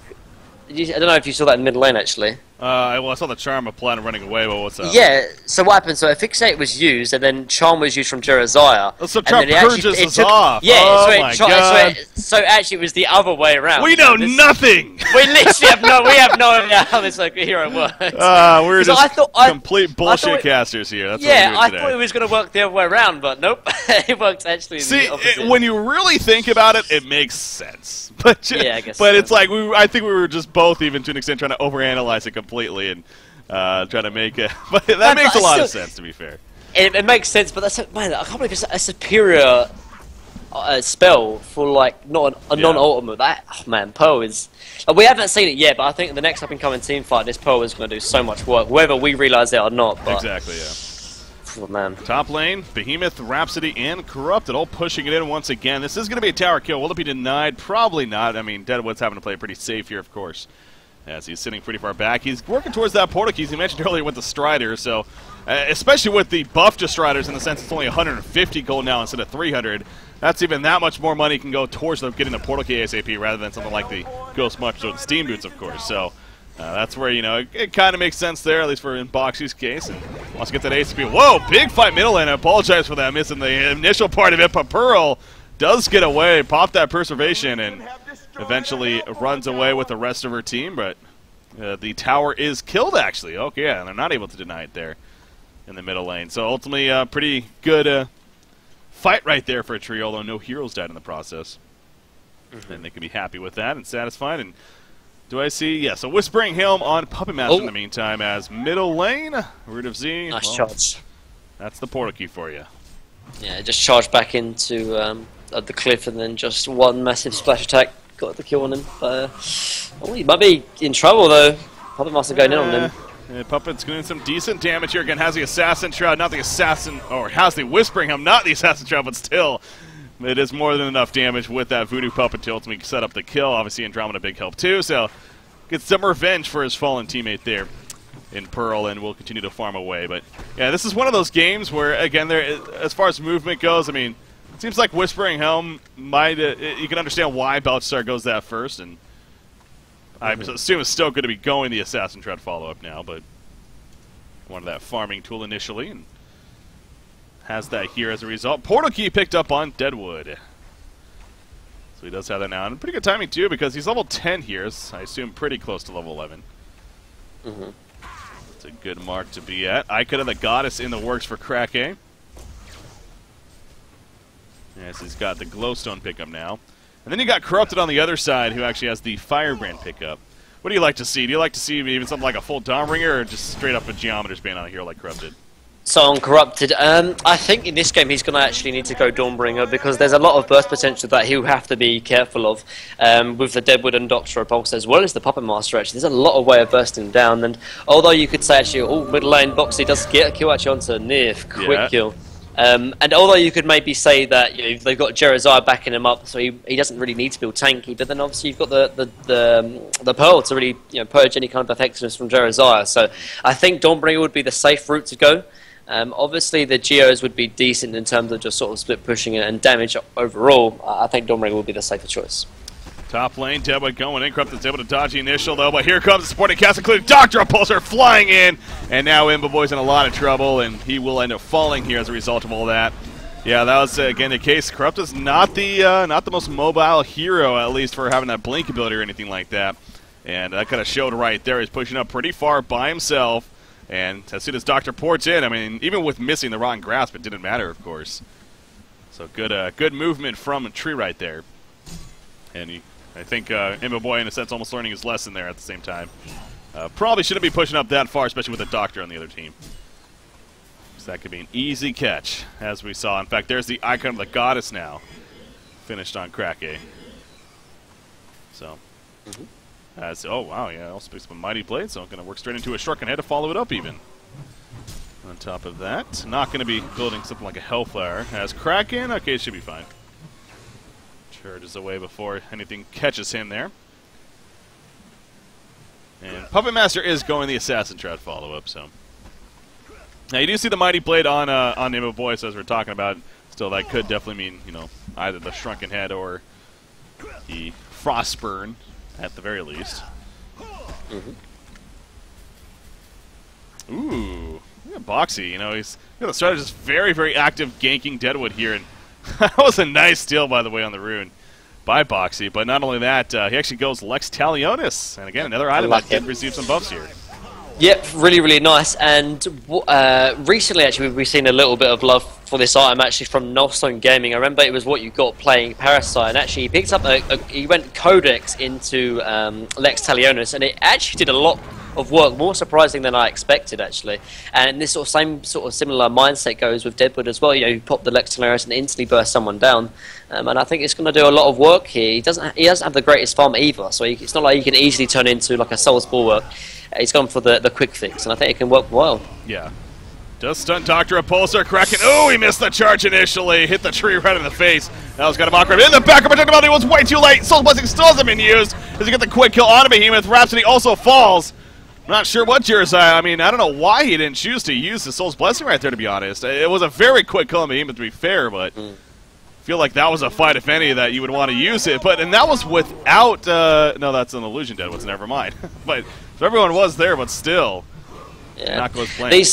I don't know if you saw that in mid lane, actually. Well, I saw the Charm apply and running away, but what's up? Yeah, so what happened? So a Fixate was used, and then Charm was used from Jeremiah. Oh, so Charm purges us off. Yeah, oh so, God. So actually it was the other way around. We know nothing! We literally have no idea how this hero works. We're just complete bullshit casters here. That's what we're doing today. I thought it was going to work the other way around, but nope. It works actually the opposite. When you really think about it, it makes sense. But yeah, I guess but it's like, I think we were just both, even to an extent, trying to overanalyze it completely and trying to make it. But that makes a lot of sense, to be fair. It makes sense, but that's man, I can't believe it's a superior spell for like not a non-ultimate. That man, Pearl is. We haven't seen it yet, but I think in the next up-and-coming team fight, this Pearl is going to do so much work, whether we realise it or not. But exactly, yeah. Oh, man. Top lane, Behemoth, Rhapsody, and Corrupted all pushing it in once again. This is going to be a tower kill. Will it be denied? Probably not. I mean, Deadwood's having to play pretty safe here, of course, as he's sitting pretty far back. He's working towards that portal keys. He mentioned earlier with the Strider, so especially with the buff to Striders in the sense it's only 150 gold now instead of 300. That's even that much more money can go towards getting the portal key ASAP rather than something like the Ghost Much or the Steam Boots, of course. So that's where, you know, it kind of makes sense there, at least for in Boxy's case. And Wants to get that ACP. Whoa, big fight middle lane. I apologize for that, missing the initial part of it, but Pearl does get away, pop that preservation, and eventually runs away with the rest of her team, but the tower is killed, actually. Okay, yeah, and they're not able to deny it there in the middle lane. So ultimately, pretty good fight right there for a trio, although no heroes died in the process. And they can be happy with that and satisfied. And do I see? Yeah, so Whispering Helm on Puppet Master in the meantime as middle lane. Root of Z. Nice charge. That's the portal key for you. Yeah, just charged back into the cliff and then just one massive splash attack. Got the kill on him. He might be in trouble though. Puppet Master going in on him. Yeah, Puppet's doing some decent damage here. Again, has the Assassin Shroud, not the Assassin, or has the Whispering Helm, not the Assassin Shroud, but still. It is more than enough damage with that Voodoo Puppet to ultimately set up the kill. Obviously, Andromeda big help too, so gets some revenge for his fallen teammate there in Pearl, and will continue to farm away. But yeah, this is one of those games where, again, as far as movement goes, I mean, it seems like Whispering Helm might. You can understand why Balthasar goes that first, and I assume it's still going to be going the Assassin Shroud follow-up now, but wanted that farming tool initially, and has that here as a result. Portal key picked up on Deadwood. So he does have that now. And pretty good timing, too, because he's level 10 here. So I assume pretty close to level 11. It's a good mark to be at. Icon of the Goddess in the works for Krake. Yes, he's got the Glowstone pickup now. And then you got Corrupted on the other side, who actually has the Firebrand pickup. What do you like to see? Do you like to see even something like a full Dawnbringer, or just straight up a Geometer's Bane on a hero like Corrupted? So on Corrupted, I think in this game he's going to actually need to go Dawnbringer because there's a lot of burst potential that he'll have to be careful of with the Deadwood and Doctor Repulse as well as the Puppet Master. Actually, there's a lot of way of bursting down, and although you could say actually, middle lane Boxy does get a kill actually onto Nif, quick kill. And although you could maybe say that they've got Jeremiah backing him up, so he doesn't really need to build tanky, but then obviously you've got the Pearl to really purge any kind of effectiveness from Jeremiah. So I think Dawnbringer would be the safe route to go. Obviously the Geos would be decent in terms of just sort of split pushing and damage overall. I think Dawnbringer would be the safer choice. Top lane, Deadwood going in. Corrupted's able to dodge the initial, though, but here comes the supporting cast, including Dr. Repulsor flying in, and now Imbaboy's in a lot of trouble, and he will end up falling here as a result of all that. Yeah, that was, again, the case. Corrupted's not the most mobile hero, at least for having that blink ability or anything like that, and that kind of showed right there. He's pushing up pretty far by himself, and as soon as Doctor ports in, I mean, even with missing the Rotten Grasp, it didn't matter, of course. So good movement from a tree right there. And I think Imbaboy, in a sense, almost learning his lesson there at the same time. Probably shouldn't be pushing up that far, especially with the Doctor on the other team. So that could be an easy catch, as we saw. In fact, there's the Icon of the Goddess now, finished on Krake. So, oh wow, yeah, also picks up a Mighty Blade, so going to work straight into a Shrunken Head to follow it up even. On top of that, not going to be building something like a Hellfire. As Kraken, okay, it should be fine. Charges away before anything catches him there. And Puppet Master is going the Assassin Shroud follow-up, so. Now, you do see the Mighty Blade on Imbaboy, so as we're talking about, still that could definitely mean, either the Shrunken Head or the Frostburn, at the very least. Ooh, yeah, Boxy, he's the strategist very, very active ganking Deadwood here, and that was a nice steal, by the way, on the rune by Boxy. But not only that, he actually goes Lex Talionis. And again, another item that did receive some buffs here. Yep, really, really nice. And recently, actually, we've seen a little bit of love for this item, actually, from Nullstone Gaming. I remember it was what you got playing Parasite. And actually, he picked up he went Codex into Lex Talionis, and it actually did a lot of work, more surprising than I expected, actually. And this same similar mindset goes with Deadwood as well. You pop the Lex Talionis and instantly burst someone down, and I think it's going to do a lot of work here. He doesn't have the greatest farm either, so it's not like he can easily turn into like a Soul's Bulwark. He's gone for the quick fix, and I think it can work well. Yeah. Does stun Dr. Repulsor, Kraken. Oh, he missed the charge initially. Hit the tree right in the face. That was going to mock him. In the back of projectability was way too late. Soul's Blessing still hasn't been used. Does he get the quick kill on a Behemoth? Rhapsody also falls. I'm not sure what Jeremiah. I mean, I don't know why he didn't choose to use the Soul's Blessing right there, to be honest. It was a very quick kill on Behemoth, to be fair, but I feel like that was a fight, if any, that you would want to use it. And that was without... no, that's an illusion, Deadwood. Never mind. But everyone was there, but still. Yeah. Not close playing.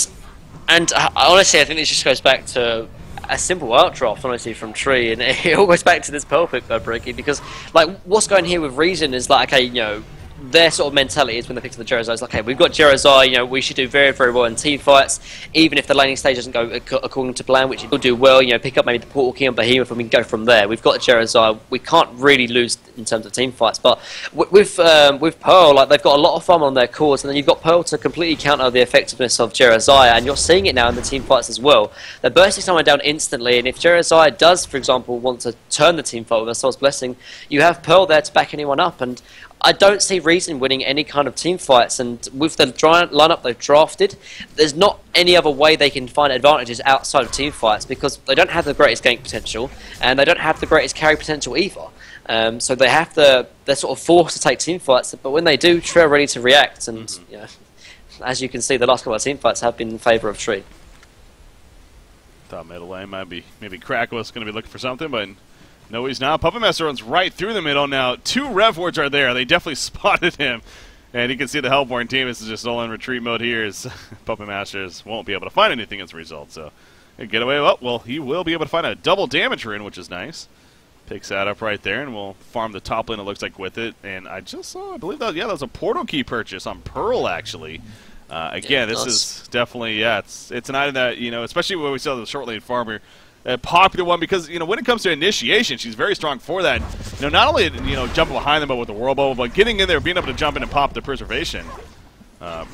And honestly, I think this just goes back to a simple art draft, honestly, from Tree, and it all goes back to this Pearl pick by Bricky, because like what's going here with Reason is like, okay, you know, their sort of mentality is when they pick up the Jerezai, it's like, okay, we've got Jerezai, you know, we should do very, very well in team fights, even if the laning stage doesn't go according to plan, which it will do well, you know, pick up maybe the Portal Key on Behemoth and we can go from there. We've got Jerezai, we can't really lose in terms of team fights, but with Pearl, like, they've got a lot of fun on their cores, and then you've got Pearl to completely counter the effectiveness of Jerezai, and you're seeing it now in the team fights as well. They're bursting someone down instantly, and if Jerezai does, for example, want to turn the team fight with Assault's Blessing, you have Pearl there to back anyone up, and I don't see Reason winning any kind of team fights, and with the lineup they've drafted, there's not any other way they can find advantages outside of team fights, because they don't have the greatest gank potential, and they don't have the greatest carry potential either. So they're sort of forced to take team fights, but when they do, Tree are ready to react, and you know, as you can see, the last couple of team fights have been in favour of Tree. Thought middle lane maybe Crack was going to be looking for something, but no, he's not. Puppet Master runs right through the middle now. 2 Rev Wards are there. They definitely spotted him. And you can see the Hellborn team is just all in retreat mode here, as Puppet Masters won't be able to find anything as a result. So, get away. Well, he will be able to find a double damage rune, which is nice. Picks that up right there, and we'll farm the top lane, it looks like, with it. And I just saw, I believe that, yeah, that was a Portal Key purchase on Pearl, actually. Again, this is definitely, yeah, it's an item that, you know, especially when we saw the short lane farmer, a popular one, because, you know, when it comes to initiation, she's very strong for that. You know, not only, you know, jumping behind them, but with the World Bubble, but getting in there, being able to jump in and pop the preservation.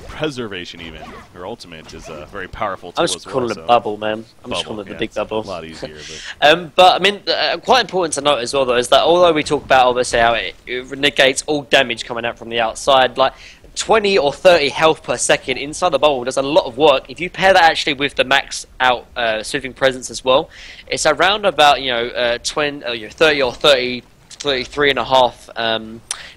Preservation, even. Her ultimate is a very powerful tool. I'm just calling it bubble, man. I'm just calling it the big bubble. A lot easier. But I mean, quite important to note as well, though, is that although we talk about, obviously, how it negates all damage coming out from the outside, like, 20 or 30 health per second inside the bubble does a lot of work. If you pair that actually with the max out Soothing Presence as well, it's around about, you know, 30 or 33 and a half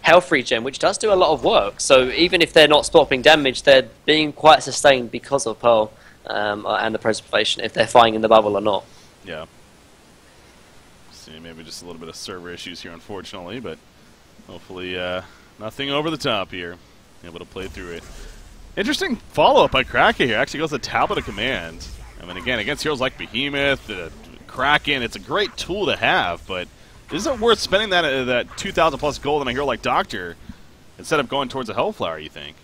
health regen, which does do a lot of work. So even if they're not stopping damage, they're being quite sustained because of Pearl and the preservation, if they're fighting in the bubble or not. Yeah. See, maybe just a little bit of server issues here, unfortunately, but hopefully nothing over the top here. Able to play through it. Interesting follow-up by Kraken here. Actually goes to Tablet of Command. I mean, again, against heroes like Behemoth, Kraken, it's a great tool to have, but is it worth spending that 2,000 plus gold on a hero like Doctor instead of going towards a Hellflower, you think?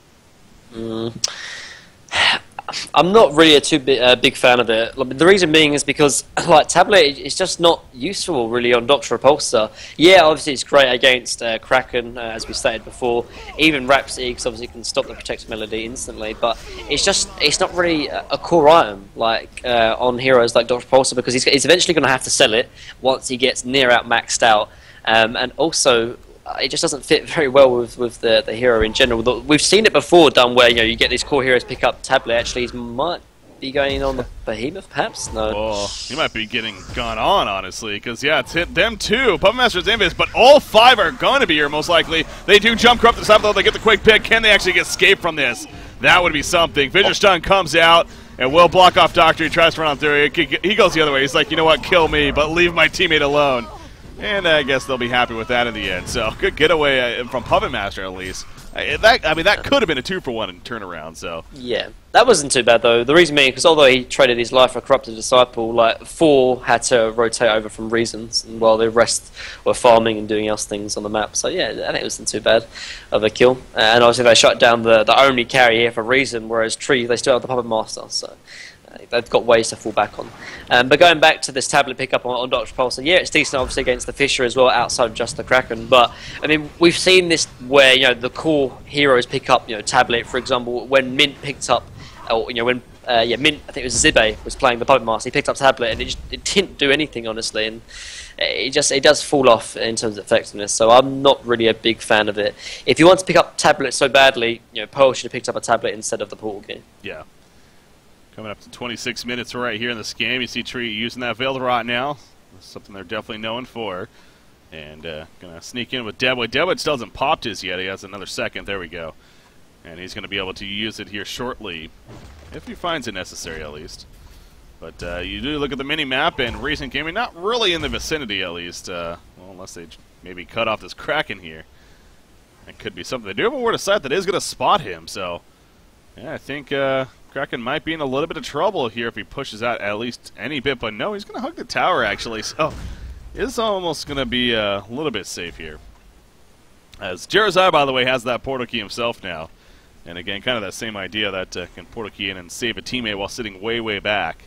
I'm not really a big fan of it. The reason being is because, like, Tablet is just not useful really on Doctor Repulsor. Yeah, obviously it's great against Kraken, as we stated before. Even Rhapsody, because obviously it can stop the Protect Melody instantly. But it's not really a core item like on heroes like Doctor Repulsor, because he's eventually going to have to sell it once he gets near out maxed out. And also, it just doesn't fit very well with the hero in general. We've seen it before done where, you know, you get these core heroes pick up Tablet. Actually, he might be going on the Behemoth, perhaps? No. Oh, he might be getting gone on, honestly, because, yeah, it's hit them too. Puppet Master's Invis, but all 5 are going to be here, most likely. They do jump corrupt the side, though. They get the quick pick. Can they actually get escape from this? That would be something. Fissure Stun comes out and will block off Doctor. He tries to run on through. He goes the other way. He's like, you know what, kill me, but leave my teammate alone. And I guess they'll be happy with that in the end. So, good getaway from Puppet Master, at least. That could have been a 2-for-1 turnaround, so. Yeah, that wasn't too bad, though. The reason being, because although he traded his life for a Corrupted Disciple, like, 4 had to rotate over from Reasons, and while the rest were farming and doing else things on the map. So, yeah, I think it wasn't too bad of a kill. And obviously they shut down the only carry here for Reason, whereas Tree, they still have the Puppet Master, so they've got ways to fall back on. But going back to this Tablet pickup on Dr. Repulsor, yeah, it's decent obviously against the Fissure as well, outside of just the Kraken. But I mean, we've seen this where, you know, the core heroes pick up, you know, Tablet, for example, when Mint picked up, or, you know, when Mint, I think it was Zibe, was playing the Puppet Master, he picked up Tablet and it didn't do anything, honestly, and it does fall off in terms of effectiveness. So I'm not really a big fan of it. If you want to pick up Tablet so badly, you know, Pearl should have picked up a Tablet instead of the Portal Key. Yeah. Coming up to 26 minutes right here in this game. You see Tree using that Veiled Rot now. That's something they're definitely known for. And going to sneak in with Deadwood. Deadwood still hasn't popped his yet. He has another second. There we go. And he's going to be able to use it here shortly, if he finds it necessary at least. But you do look at the mini-map, and Reason Gaming not really in the vicinity at least. Well, unless they maybe cut off this Kraken here. That could be something. They do have a word of sight that is going to spot him, so yeah, I think Kraken might be in a little bit of trouble here if he pushes out at least any bit, but no, he's going to hug the tower, actually. So it's almost going to be a little bit safe here. As Jeremiah, by the way, has that portal key himself now. And again, kind of that same idea that can portal key in and save a teammate while sitting way, way back.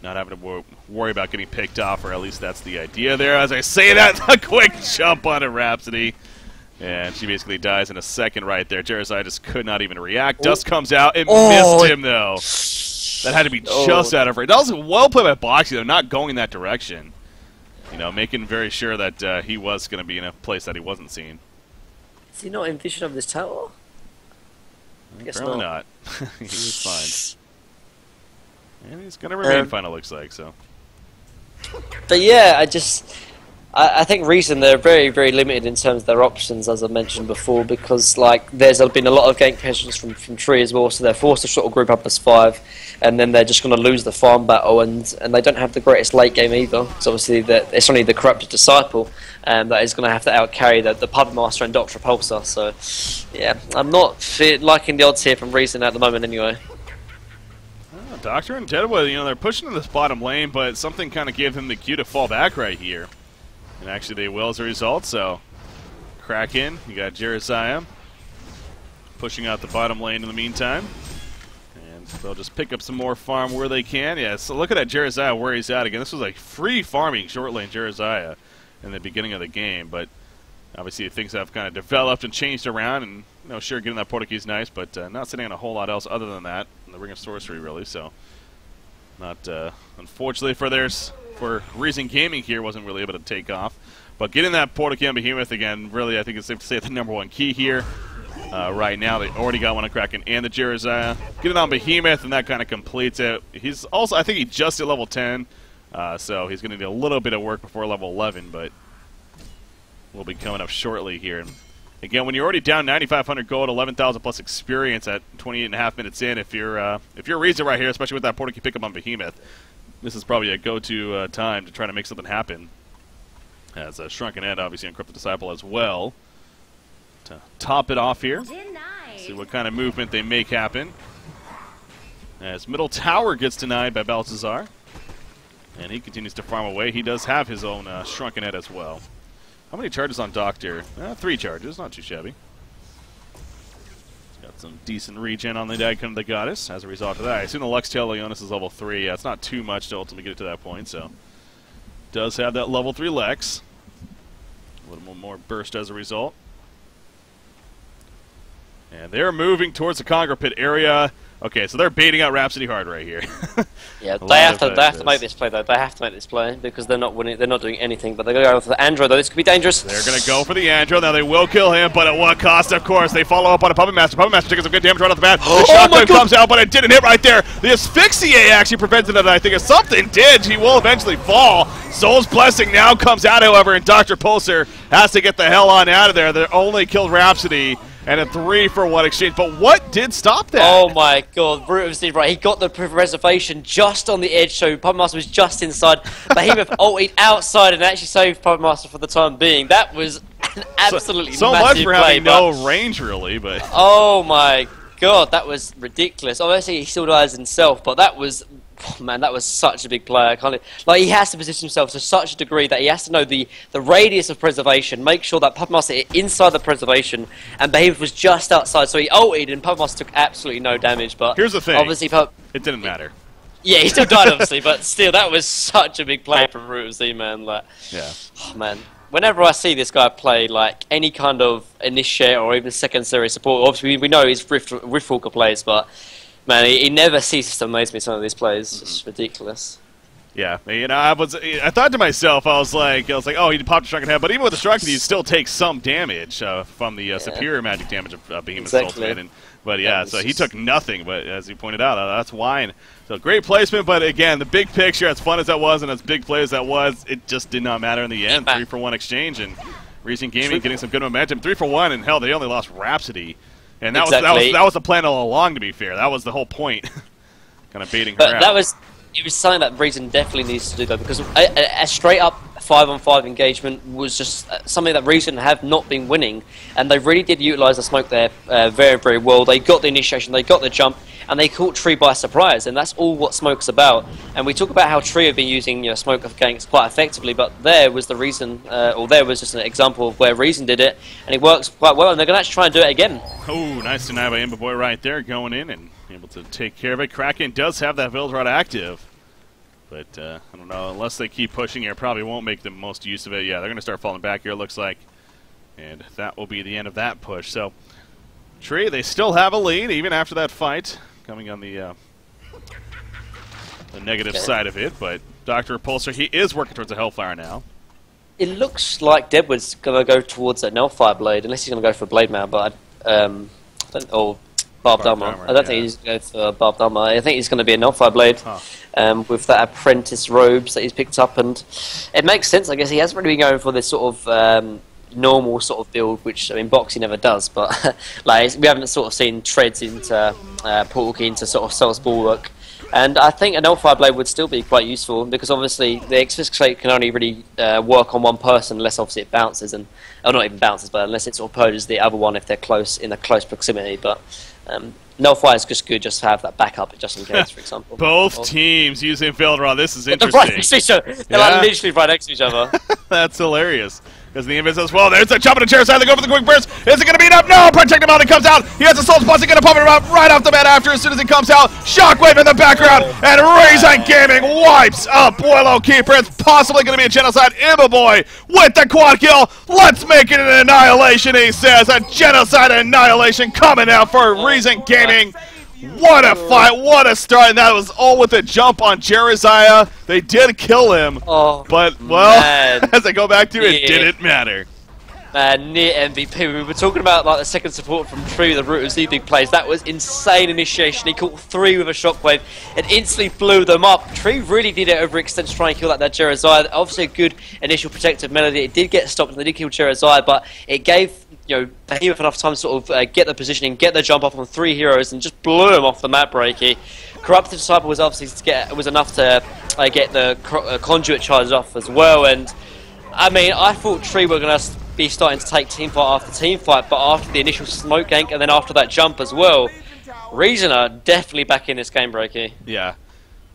Not having to worry about getting picked off, or at least that's the idea there. As I say that, a quick jump onto Rhapsody. And she basically dies in a second right there. Jeremiah just could not even react. Dust comes out. It missed him, though. That had to be just out of range. That was well played by Boxy, though, not going that direction. You know, making very sure that he was going to be in a place that he wasn't seen. Is he not in vision of this tower? I guess Apparently not. He was fine. And he's going to remain fine, it looks like, so. But yeah, I think reason they're very, very limited in terms of their options, as I mentioned before, because like there's been a lot of gank pressures from Tree as well, so they're forced to sort of group up as 5, and then they're just going to lose the farm battle, and they don't have the greatest late game either, because obviously it's only the corrupted disciple that is going to have to outcarry the Puppet Master and Doctor Repulsor. So yeah, I'm not liking the odds here from Reason at the moment anyway. Doctor and Deadwood, you know, they're pushing in this bottom lane, but something kind of gave them the cue to fall back right here. And actually they will as a result, so Kraken, you got Jeremiah pushing out the bottom lane in the meantime. And they'll just pick up some more farm where they can. Yeah, so look at that Jeremiah where he's at again. This was like free farming short lane Jeremiah in the beginning of the game, but obviously things have kind of developed and changed around, and you know, sure, getting that portal key is nice, but not sitting on a whole lot else other than that in the Ring of Sorcery, really. So, not unfortunately for Reason Gaming here, wasn't really able to take off. But getting that portal key on Behemoth again, really, I think it's safe to say the #1 key here right now. They already got one on Kraken and the Jeremiah. Get it on Behemoth, and that kind of completes it. He's also, I think he just hit level 10, so he's going to need a little bit of work before level 11, but will be coming up shortly here. And again, when you're already down 9,500 gold, 11,000 plus experience at 28.5 minutes in, if you're Reason right here, especially with that portal key pickup on Behemoth, this is probably a go-to time to try to make something happen. As a Shrunken Head, obviously, and Corrupted Disciple as well. To top it off here, see what kind of movement they make happen. As middle tower gets denied by Balthazar, and he continues to farm away. He does have his own Shrunken Head as well. How many charges on Doctor? 3 charges, not too shabby. He's got some decent regen on the Icon of the Goddess as a result of that. I assume the Luxtail Leonis is level 3. Yeah, it's not too much to ultimately get it to that point, so. Does have that level 3 Lex. A little more burst as a result. And they're moving towards the Conquer Pit area. Okay, so they're baiting out Rhapsody hard right here. Yeah, they have to make this play though. They have to make this play because they're not winning. They're not doing anything. But they're going to go for the Andro though. This could be dangerous. They're going to go for the Andro. Now they will kill him, but at what cost? Of course, they follow up on a Puppet Master. Puppet Master taking some good damage right off the bat. The shotgun comes out, but it didn't hit right there. The Asphyxiate actually prevented it. I think if something did, he will eventually fall. Soul's Blessing now comes out, however, and Dr. Pulsar has to get the hell on out of there. They only killed Rhapsody. And a 3-for-1 exchange. But what did stop that? Oh my god, Root of Steve, right. He got the reservation just on the edge, so Puppet Master was just inside. Behemoth ulted outside and actually saved Puppet Master for the time being. That was an absolutely so massive much for play, having no range, really. But oh my god, that was ridiculous. Obviously, he still dies himself, but that was... Oh, man, that was such a big play. I can't, like, he has to position himself to such a degree that he has to know the radius of preservation, make sure that Puppet Master is inside the preservation, and Behemoth was just outside, so he ulted, and Puppet Master took absolutely no damage. But here's the thing, obviously, it didn't matter. Yeah, he still died, obviously, but still, that was such a big play from Root of Z, man. Like, yeah. Oh, man. Whenever I see this guy play, like, any kind of initiate or even secondary support, obviously, we know he's Riftwalker plays, but... Man, he never ceases to amaze me, some of these plays. It's just ridiculous. Yeah, you know, I thought to myself, I was like, oh, he popped a Shrunken Head, but even with the Shrunken, he still takes some damage from the superior magic damage of Behemoth's ultimate. But yeah, so he took nothing, but as you pointed out, that's why. So great placement, but again, the big picture, as fun as that was and as big play as that was, it just did not matter in the end. 3-for-1 exchange, and Reason Gaming getting some good momentum. 3-for-1, and hell, they only lost Rhapsody. And that was the plan all along, to be fair. That was the whole point. Kind of baiting her out. It was something that Reason definitely needs to do, though, because a straight-up 5-on-5 engagement was just something that Reason have not been winning, and they really did utilise the smoke there very, very well. They got the initiation, they got the jump, and they caught Tree by surprise, and that's all what Smoke's about. And we talk about how Tree have been using Smoke ganks quite effectively, but there was the reason, or there was just an example of where Reason did it, and it works quite well, and they're going to actually try and do it again. Oh, nice deny by Imboboy right there, going in and able to take care of it. Kraken does have that Veiled Rod active. But, I don't know, unless they keep pushing here, probably won't make the most use of it. Yeah, they're going to start falling back here, it looks like. And that will be the end of that push. So, Tree, they still have a lead, even after that fight. Coming on the negative side of it. But Dr. Repulsor, he is working towards a Hellfire now. It looks like Deadwood's going to go towards that Nullfire Blade, unless he's going to go for Blade Mail, but or Barbed Armor. I don't think he's going to go for Barbed Armor. I think he's going to be a Nullfire Blade. With that apprentice robes that he's picked up, and it makes sense. I guess he hasn't really been going for this sort of normal sort of build, which I mean Boxy never does, but like we haven't sort of seen treads into Portal Key into sort of Souls Bulwark, and I think an Nullfire Blade would still be quite useful because obviously the Exfiscate can only really work on one person unless obviously it bounces, and or not even bounces, but unless it sort of purges the other one if they're close in a close proximity, but. Nullfire is just good just to have that backup just in case, for example. Both teams using Veiled Rod. This is interesting. They're right next to each other. They're like literally right next to each other. That's hilarious. Because the Invis as well. There's a jump in the chair side. They go for the quick burst. Is it going to be enough? No! Protect him out. He comes out. He has a soul spot. He's going to pump it up right off the bat after as soon as he comes out. Shockwave in the background. And Reason Gaming wipes up Boiler Keeper. It's possibly going to be a genocide. Imboboy with the quad kill. Let's make it an annihilation, he says. A genocide annihilation coming out for Reason Gaming. What a fight, what a start, and that was all with a jump on Jeriziah. They did kill him, but, well, as I go back to it, it didn't matter. Man, near MVP. We were talking about like the second support from Tree, the root of Z big plays. That was insane initiation. He caught 3 with a shockwave and instantly blew them up. Tree really did it overextend to try and kill that Jeriziah. Obviously a good initial protective melody. It did get stopped and they did kill Jeriziah, but it gave Behemoth enough time to sort of get the positioning, get the jump up on 3 heroes, and just blew him off the map, Breaky. Corrupted Disciple was obviously was enough to get the conduit charges off as well, and I mean, I thought Tree were going to be starting to take team fight after team fight, but after the initial smoke gank and then after that jump as well, Reason are definitely back in this game, Breaky. Yeah.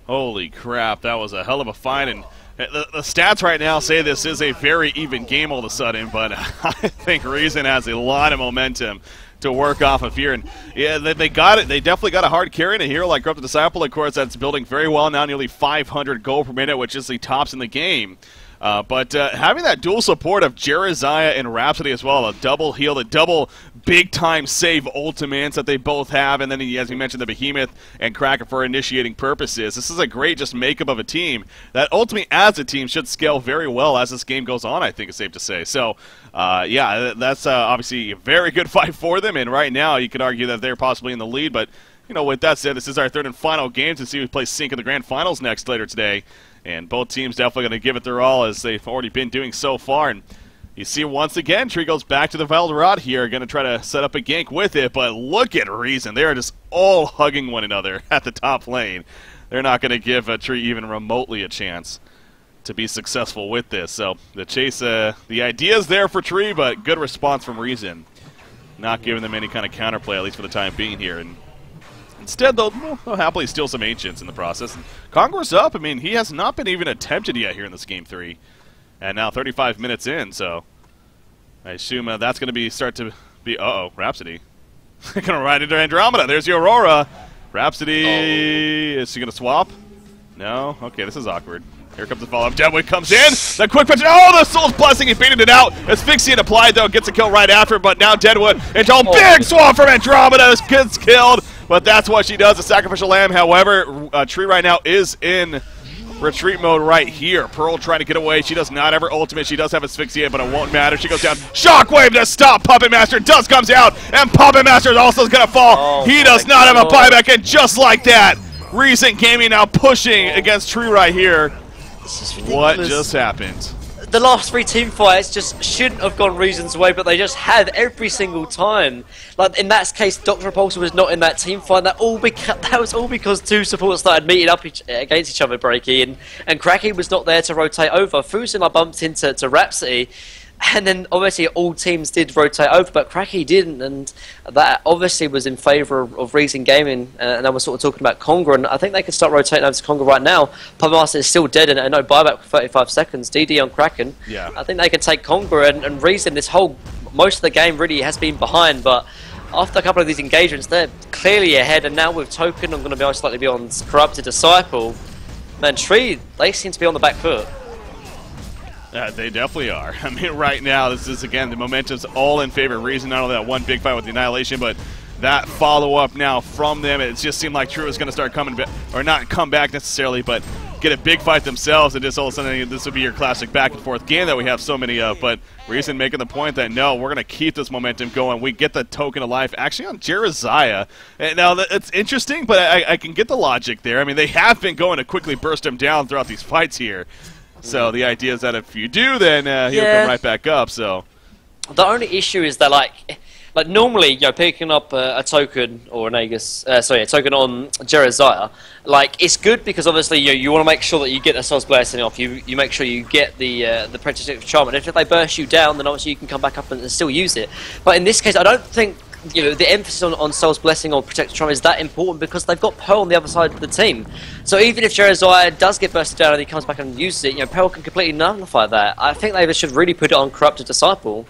Holy crap, that was a hell of a fight, and the stats right now say this is a very even game all of a sudden, but I think Reason has a lot of momentum to work off of here. And yeah, they got it. They definitely got a hard carry in a hero like Corrupted Disciple, of course, that's building very well now, nearly 500 gold per minute, which is the tops in the game. But having that dual support of Jeriziah and Rhapsody as well, a double heal, a double big-time save ultimates that they both have, and then, as you mentioned, the Behemoth and Kraken for initiating purposes. This is a great just makeup of a team that ultimately, as a team, should scale very well as this game goes on, I think it's safe to say. So, yeah, that's obviously a very good fight for them, and right now you could argue that they're possibly in the lead, but, you know, with that said, this is our third and final game to see who plays Sync in the Grand Finals next later today. And both teams definitely going to give it their all as they've already been doing so far. And you see once again, Tree goes back to the Veiled Rod here, going to try to set up a gank with it. But look at Reason. They are just all hugging one another at the top lane. They're not going to give Tree even remotely a chance to be successful with this. So the chase, the idea is there for Tree, but good response from Reason. Not giving them any kind of counterplay, at least for the time being here. And instead, they'll happily steal some Ancients in the process. And Conqueror's up. I mean, he has not been even attempted yet here in this Game 3. And now 35 minutes in, so I assume that's going to start to be... Uh-oh, Rhapsody. Going to ride into Andromeda. There's the Aurora. Rhapsody... Is she going to swap? No? Okay, this is awkward. Here comes the follow-up. Deadwood comes in. The quick pitch. Oh, the Soul's Blessing. He baited it out. Asphyxiate applied, though. Gets a kill right after. But now Deadwood into a big swamp from Andromeda. Gets killed. But that's what she does, a Sacrificial Lamb. However, Tree right now is in retreat mode right here. Pearl trying to get away. She does not have her ultimate. She does have Asphyxiate, but it won't matter. She goes down. Shockwave to stop Puppet Master. Dust comes out, and Puppet Master also is going to fall. He does not have a buyback, and just like that, Reason Gaming now pushing against Tree right here. What just happened? The last 3 team fights just shouldn't have gone Reason's way, but they just have every single time. Like in that case, Dr. Repulsor was not in that team fight. That was all because 2 supports started meeting up against each other, Breaky, and Kraken was not there to rotate over. Fusin bumped into Rhapsody, And then obviously all teams did rotate over, but Cracky didn't, and that obviously was in favour of Reason Gaming. And I was sort of talking about Conga, and I think they can start rotating over to Conga right now. Puppetmaster is still dead, and no buyback for 35 seconds. DD on Kraken. Yeah. I think they can take Conga, and Reason, most of the game really has been behind, but after a couple of these engagements, they're clearly ahead, and now with Token, I'm going to be most likely be on Corrupted Disciple. Man, Tree, they seem to be on the back foot. They definitely are. I mean, right now, this is, again, the momentum's all in favor of Reason. Not only that one big fight with the Annihilation, but that follow-up now from them. It just seemed like True was going to start coming back, or not come back necessarily, but get a big fight themselves, and just all of a sudden, this would be your classic back-and-forth game that we have so many of. But Reason making the point that, no, we're going to keep this momentum going. We get the Token of Life, actually on Jeremiah. And now, it's interesting, but I can get the logic there. I mean, they have been going to quickly burst him down throughout these fights here. So the idea is that if you do, then he'll come right back up. So the only issue is that like normally, picking up a token or an Aegis, a token on Jeremiah, like it's good because obviously you want to make sure that you get the Soul's Blessing off. You make sure you get the Protective Charm, and if they burst you down, then obviously you can come back up and still use it. But in this case, I don't think the emphasis on Soul's Blessing or Protective Charm is that important because they've got Pearl on the other side of the team. So even if Jeremiah does get bursted down and he comes back and uses it, Pearl can completely nullify that. I think they should really put it on Corrupted Disciple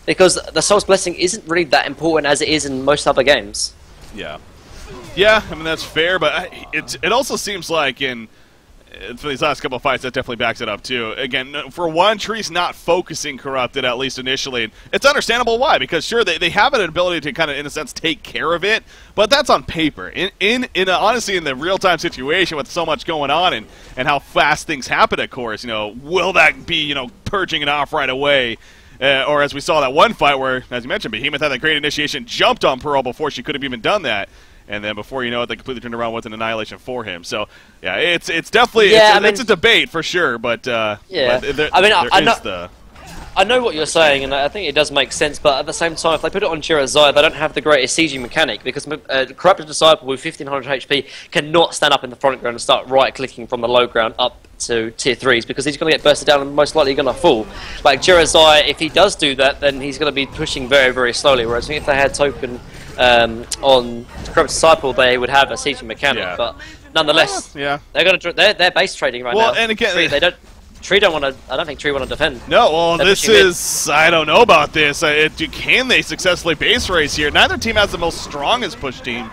because the Soul's Blessing isn't really that important as it is in most other games. Yeah. Yeah, I mean, that's fair, but it also seems like for these last couple of fights, that definitely backs it up, too. Again, for one, Tree's not focusing Corrupted, at least initially. It's understandable why, because, sure, they have an ability to kind of, in a sense, take care of it, but that's on paper. Honestly, in the real-time situation with so much going on and how fast things happen, of course, will that be, purging it off right away? Or as we saw that one fight where, as you mentioned, Behemoth had that great initiation, jumped on Pearl before she could have even done that. And then before you know it, they completely turned around with an Annihilation for him. So, yeah, it's definitely it's a debate for sure. But yeah, but I know what you're saying, and I think it does make sense. But at the same time, if they put it on Jeremiah, they don't have the greatest sieging mechanic because Corrupted Disciple with 1500 HP cannot stand up in the front ground and start right-clicking from the low ground up to tier 3s because he's going to get bursted down and most likely going to fall. Like Jeremiah, if he does do that, then he's going to be pushing very, very slowly. Whereas if they had Token on Corrupted Disciple, they would have a sieging mechanic, but nonetheless, they're going to they're base trading right now. Well, and again, Tree don't want to. I don't think Tree want to defend. No, well, this is. I don't know about this. Can they successfully base race here? Neither team has the most strongest push team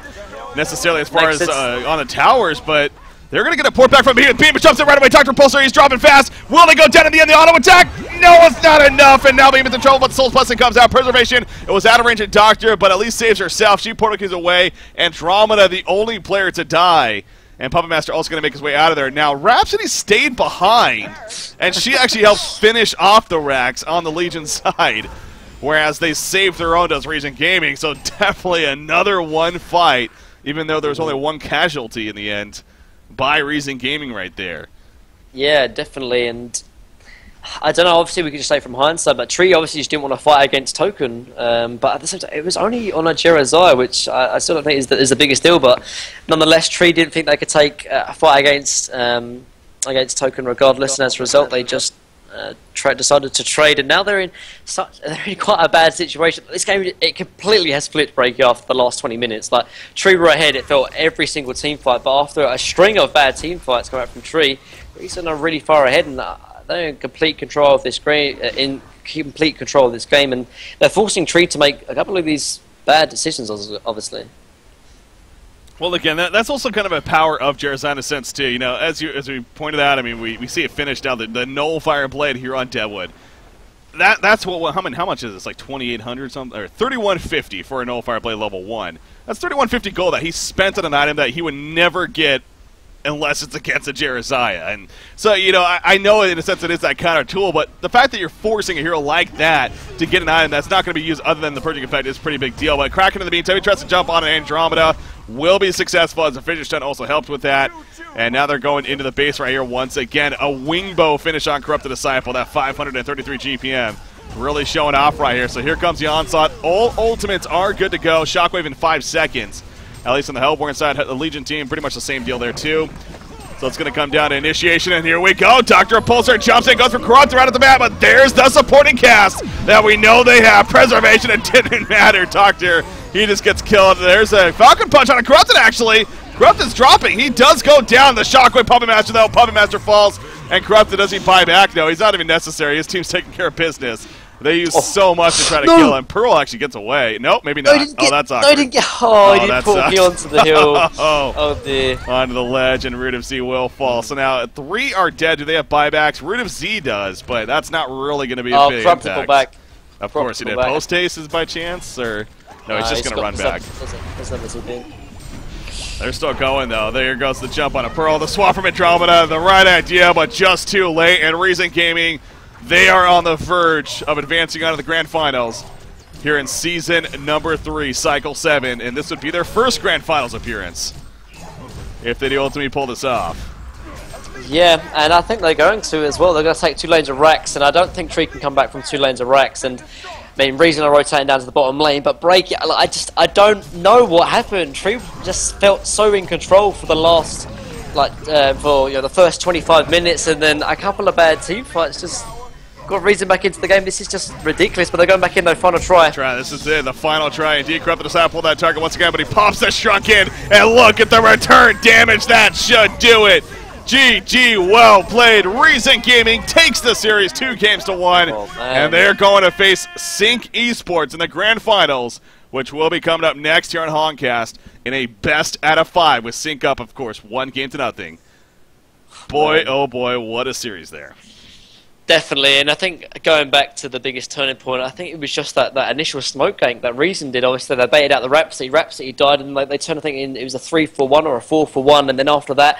necessarily as far as on the towers, but they're going to get a port back from Behemoth. Behemoth jumps in right away. Dr. Pulsar, he's dropping fast. Will they go down in the end? The auto attack? No, it's not enough. And now Behemoth in trouble, but the Soul's Blessing comes out. Preservation. It was out of range of Doctor, but at least saves herself. She portal keys away. Andromeda, the only player to die. And Puppet Master also going to make his way out of there. Now, Rhapsody stayed behind, and she actually helped finish off the racks on the Legion side, whereas they saved their own, does Reason Gaming. So definitely another one fight, even though there was only one casualty in the end by Reason Gaming right there. Yeah, definitely, and I don't know, obviously we could just say from hindsight, but Tree obviously just didn't want to fight against Token, but at the same time, it was only on a Jeremiah, which I still don't think is the biggest deal, but nonetheless, Tree didn't think they could take a fight against Token regardless, and as a result, they just decided to trade, and now they're in quite a bad situation. This game, it completely has flipped break after the last 20 minutes. Like, Tree were ahead, it felt every single team fight, but after a string of bad team fights come out from Tree, Reason are really far ahead, and they're in complete control of this game, and they're forcing Tree to make a couple of these bad decisions, obviously. Well, again, that's also kind of a power of Jeremiah in a sense too. As we pointed out, I mean, we see it finished down the Nullfire Blade here on Deadwood. That's what how much is this? Like 2,800 something, or 3,150 for a Nullfire Blade level 1. That's 3,150 gold that he spent on an item that he would never get unless it's against a Jeremiah. And so, I know in a sense it is that counter tool, but the fact that you're forcing a hero like that to get an item that's not going to be used other than the purging effect is a pretty big deal. But Kraken in the meantime, he tries to jump on an Andromeda, will be successful as the finish stun also helped with that. And now they're going into the base right here once again. A wingbow finish on Corrupted Disciple, that 533 GPM. Really showing off right here. So here comes the onslaught. All ultimates are good to go. Shockwave in 5 seconds. At least on the Hellborn side, the Legion team, pretty much the same deal there too. So it's going to come down to initiation, and here we go. Dr. Repulsor jumps in, goes for Corruptor out of the map, but there's the supporting cast that we know they have. Preservation, it didn't matter. Doctor, he just gets killed. There's a Falcon Punch on a Corrupted, actually. Corrupted's dropping. He does go down. The Shockwave Puppet Master, though. Puppet Master falls, and Corrupted, does he buy back? No, he's not even necessary. His team's taking care of business. They use so much to try to kill him. Pearl actually gets away. Nope, maybe not. That's awkward. No, he didn't get. He didn't pull me onto the hill. Oh dear. Onto the ledge, and Root of Z will fall. So now 3 are dead. Do they have buybacks? Root of Z does, but that's not really going to be a big impact. Pull back. Of course, he did. Post haste is by chance, or no? He's just going to run back. They're still going, though. There goes the jump on a Pearl. The swap from Andromeda, the right idea, but just too late. And Reason Gaming, they are on the verge of advancing on to the Grand Finals here in Season number 3, Cycle 7. And this would be their first Grand Finals appearance if they do ultimately pull this off. Yeah, and I think they're going to as well. They're going to take 2 lanes of Rax, and I don't think Tree can come back from 2 lanes of Rax. And I mean, Reason are rotating down to the bottom lane, but Break, I don't know what happened. Tree just felt so in control for the last, for the first 25 minutes, and then a couple of bad team fights just got Reason back into the game. This is just ridiculous, but they're going back in their final try. This is it, the final try. Indeed, Corrupted does not pull that target once again, but he pops that Shrunk in, and look at the return damage. That should do it. GG, well played. Reason Gaming takes the series 2-1, and they're going to face Sync Esports in the Grand Finals, which will be coming up next here on Honcast in a best out of 5 with Sync up, of course, 1-0. Boy, oh boy, what a series there. Definitely, and I think going back to the biggest turning point, I think it was just that initial smoke gank that Reason did. Obviously, they baited out the Rhapsody. Rhapsody died, and they turned, I think, it was a 3-for-1 or a 4-for-1, and then after that,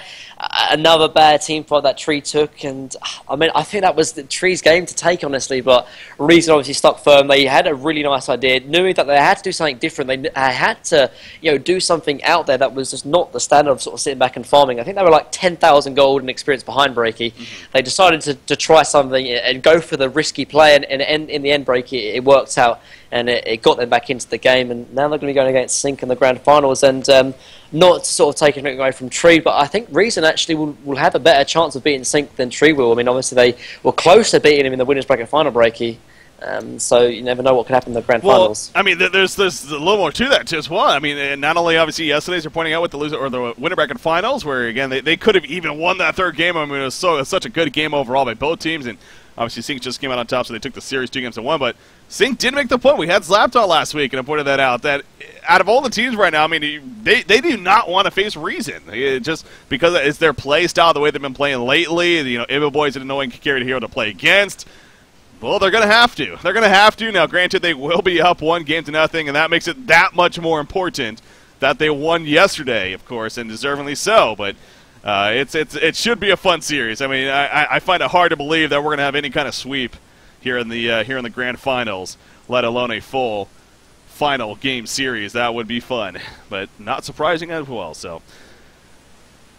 another bad team fight that Tree took. And I mean, I think that was the Tree's game to take, honestly. But Reason obviously stuck firm. They had a really nice idea, knew that they had to do something different. They had to, do something out there that was just not the standard of sort of sitting back and farming. I think they were like 10,000 gold and experience behind Breaky. They decided to try something and go for the risky play, and in the end, Breaky, it worked out, and it got them back into the game, and now they're going to be going against Sync in the Grand Finals, and not to sort of take anything away from Tree, but I think Reason actually will have a better chance of beating Sync than Tree will. I mean, obviously they were close to beating him in the Winners Bracket Final, Breaky. So you never know what could happen in the Grand Finals. I mean, there's a little more to that too as well. I mean, and not only obviously yesterday's are pointing out with the loser or the Winner Bracket Finals, where again they could have even won that 3rd game. I mean, it was such a good game overall by both teams, and obviously Sync just came out on top, so they took the series 2-1. But Sync did make the point. We had Slapdog last week, and I pointed that out. That out of all the teams right now, I mean, they do not want to face Reason. Just because it's their play style, the way they've been playing lately. Iba Boy's an annoying carry hero to play against. Well, they're going to have to. They're going to have to. Now, granted, they will be up 1-0, and that makes it that much more important that they won yesterday, of course, and deservingly so. But it should be a fun series. I mean, I find it hard to believe that we're going to have any kind of sweep here in the Grand Finals, let alone a full final game series. That would be fun, but not surprising as well. So.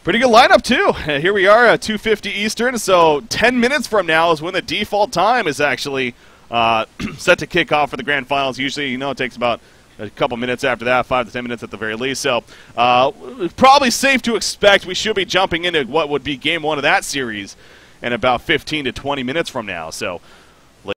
Pretty good lineup, too. Here we are at 2:50 Eastern, so 10 minutes from now is when the default time is actually set to kick off for the Grand Finals. Usually, it takes about a couple minutes after that, 5 to 10 minutes at the very least. So probably safe to expect we should be jumping into what would be Game 1 of that series in about 15 to 20 minutes from now. So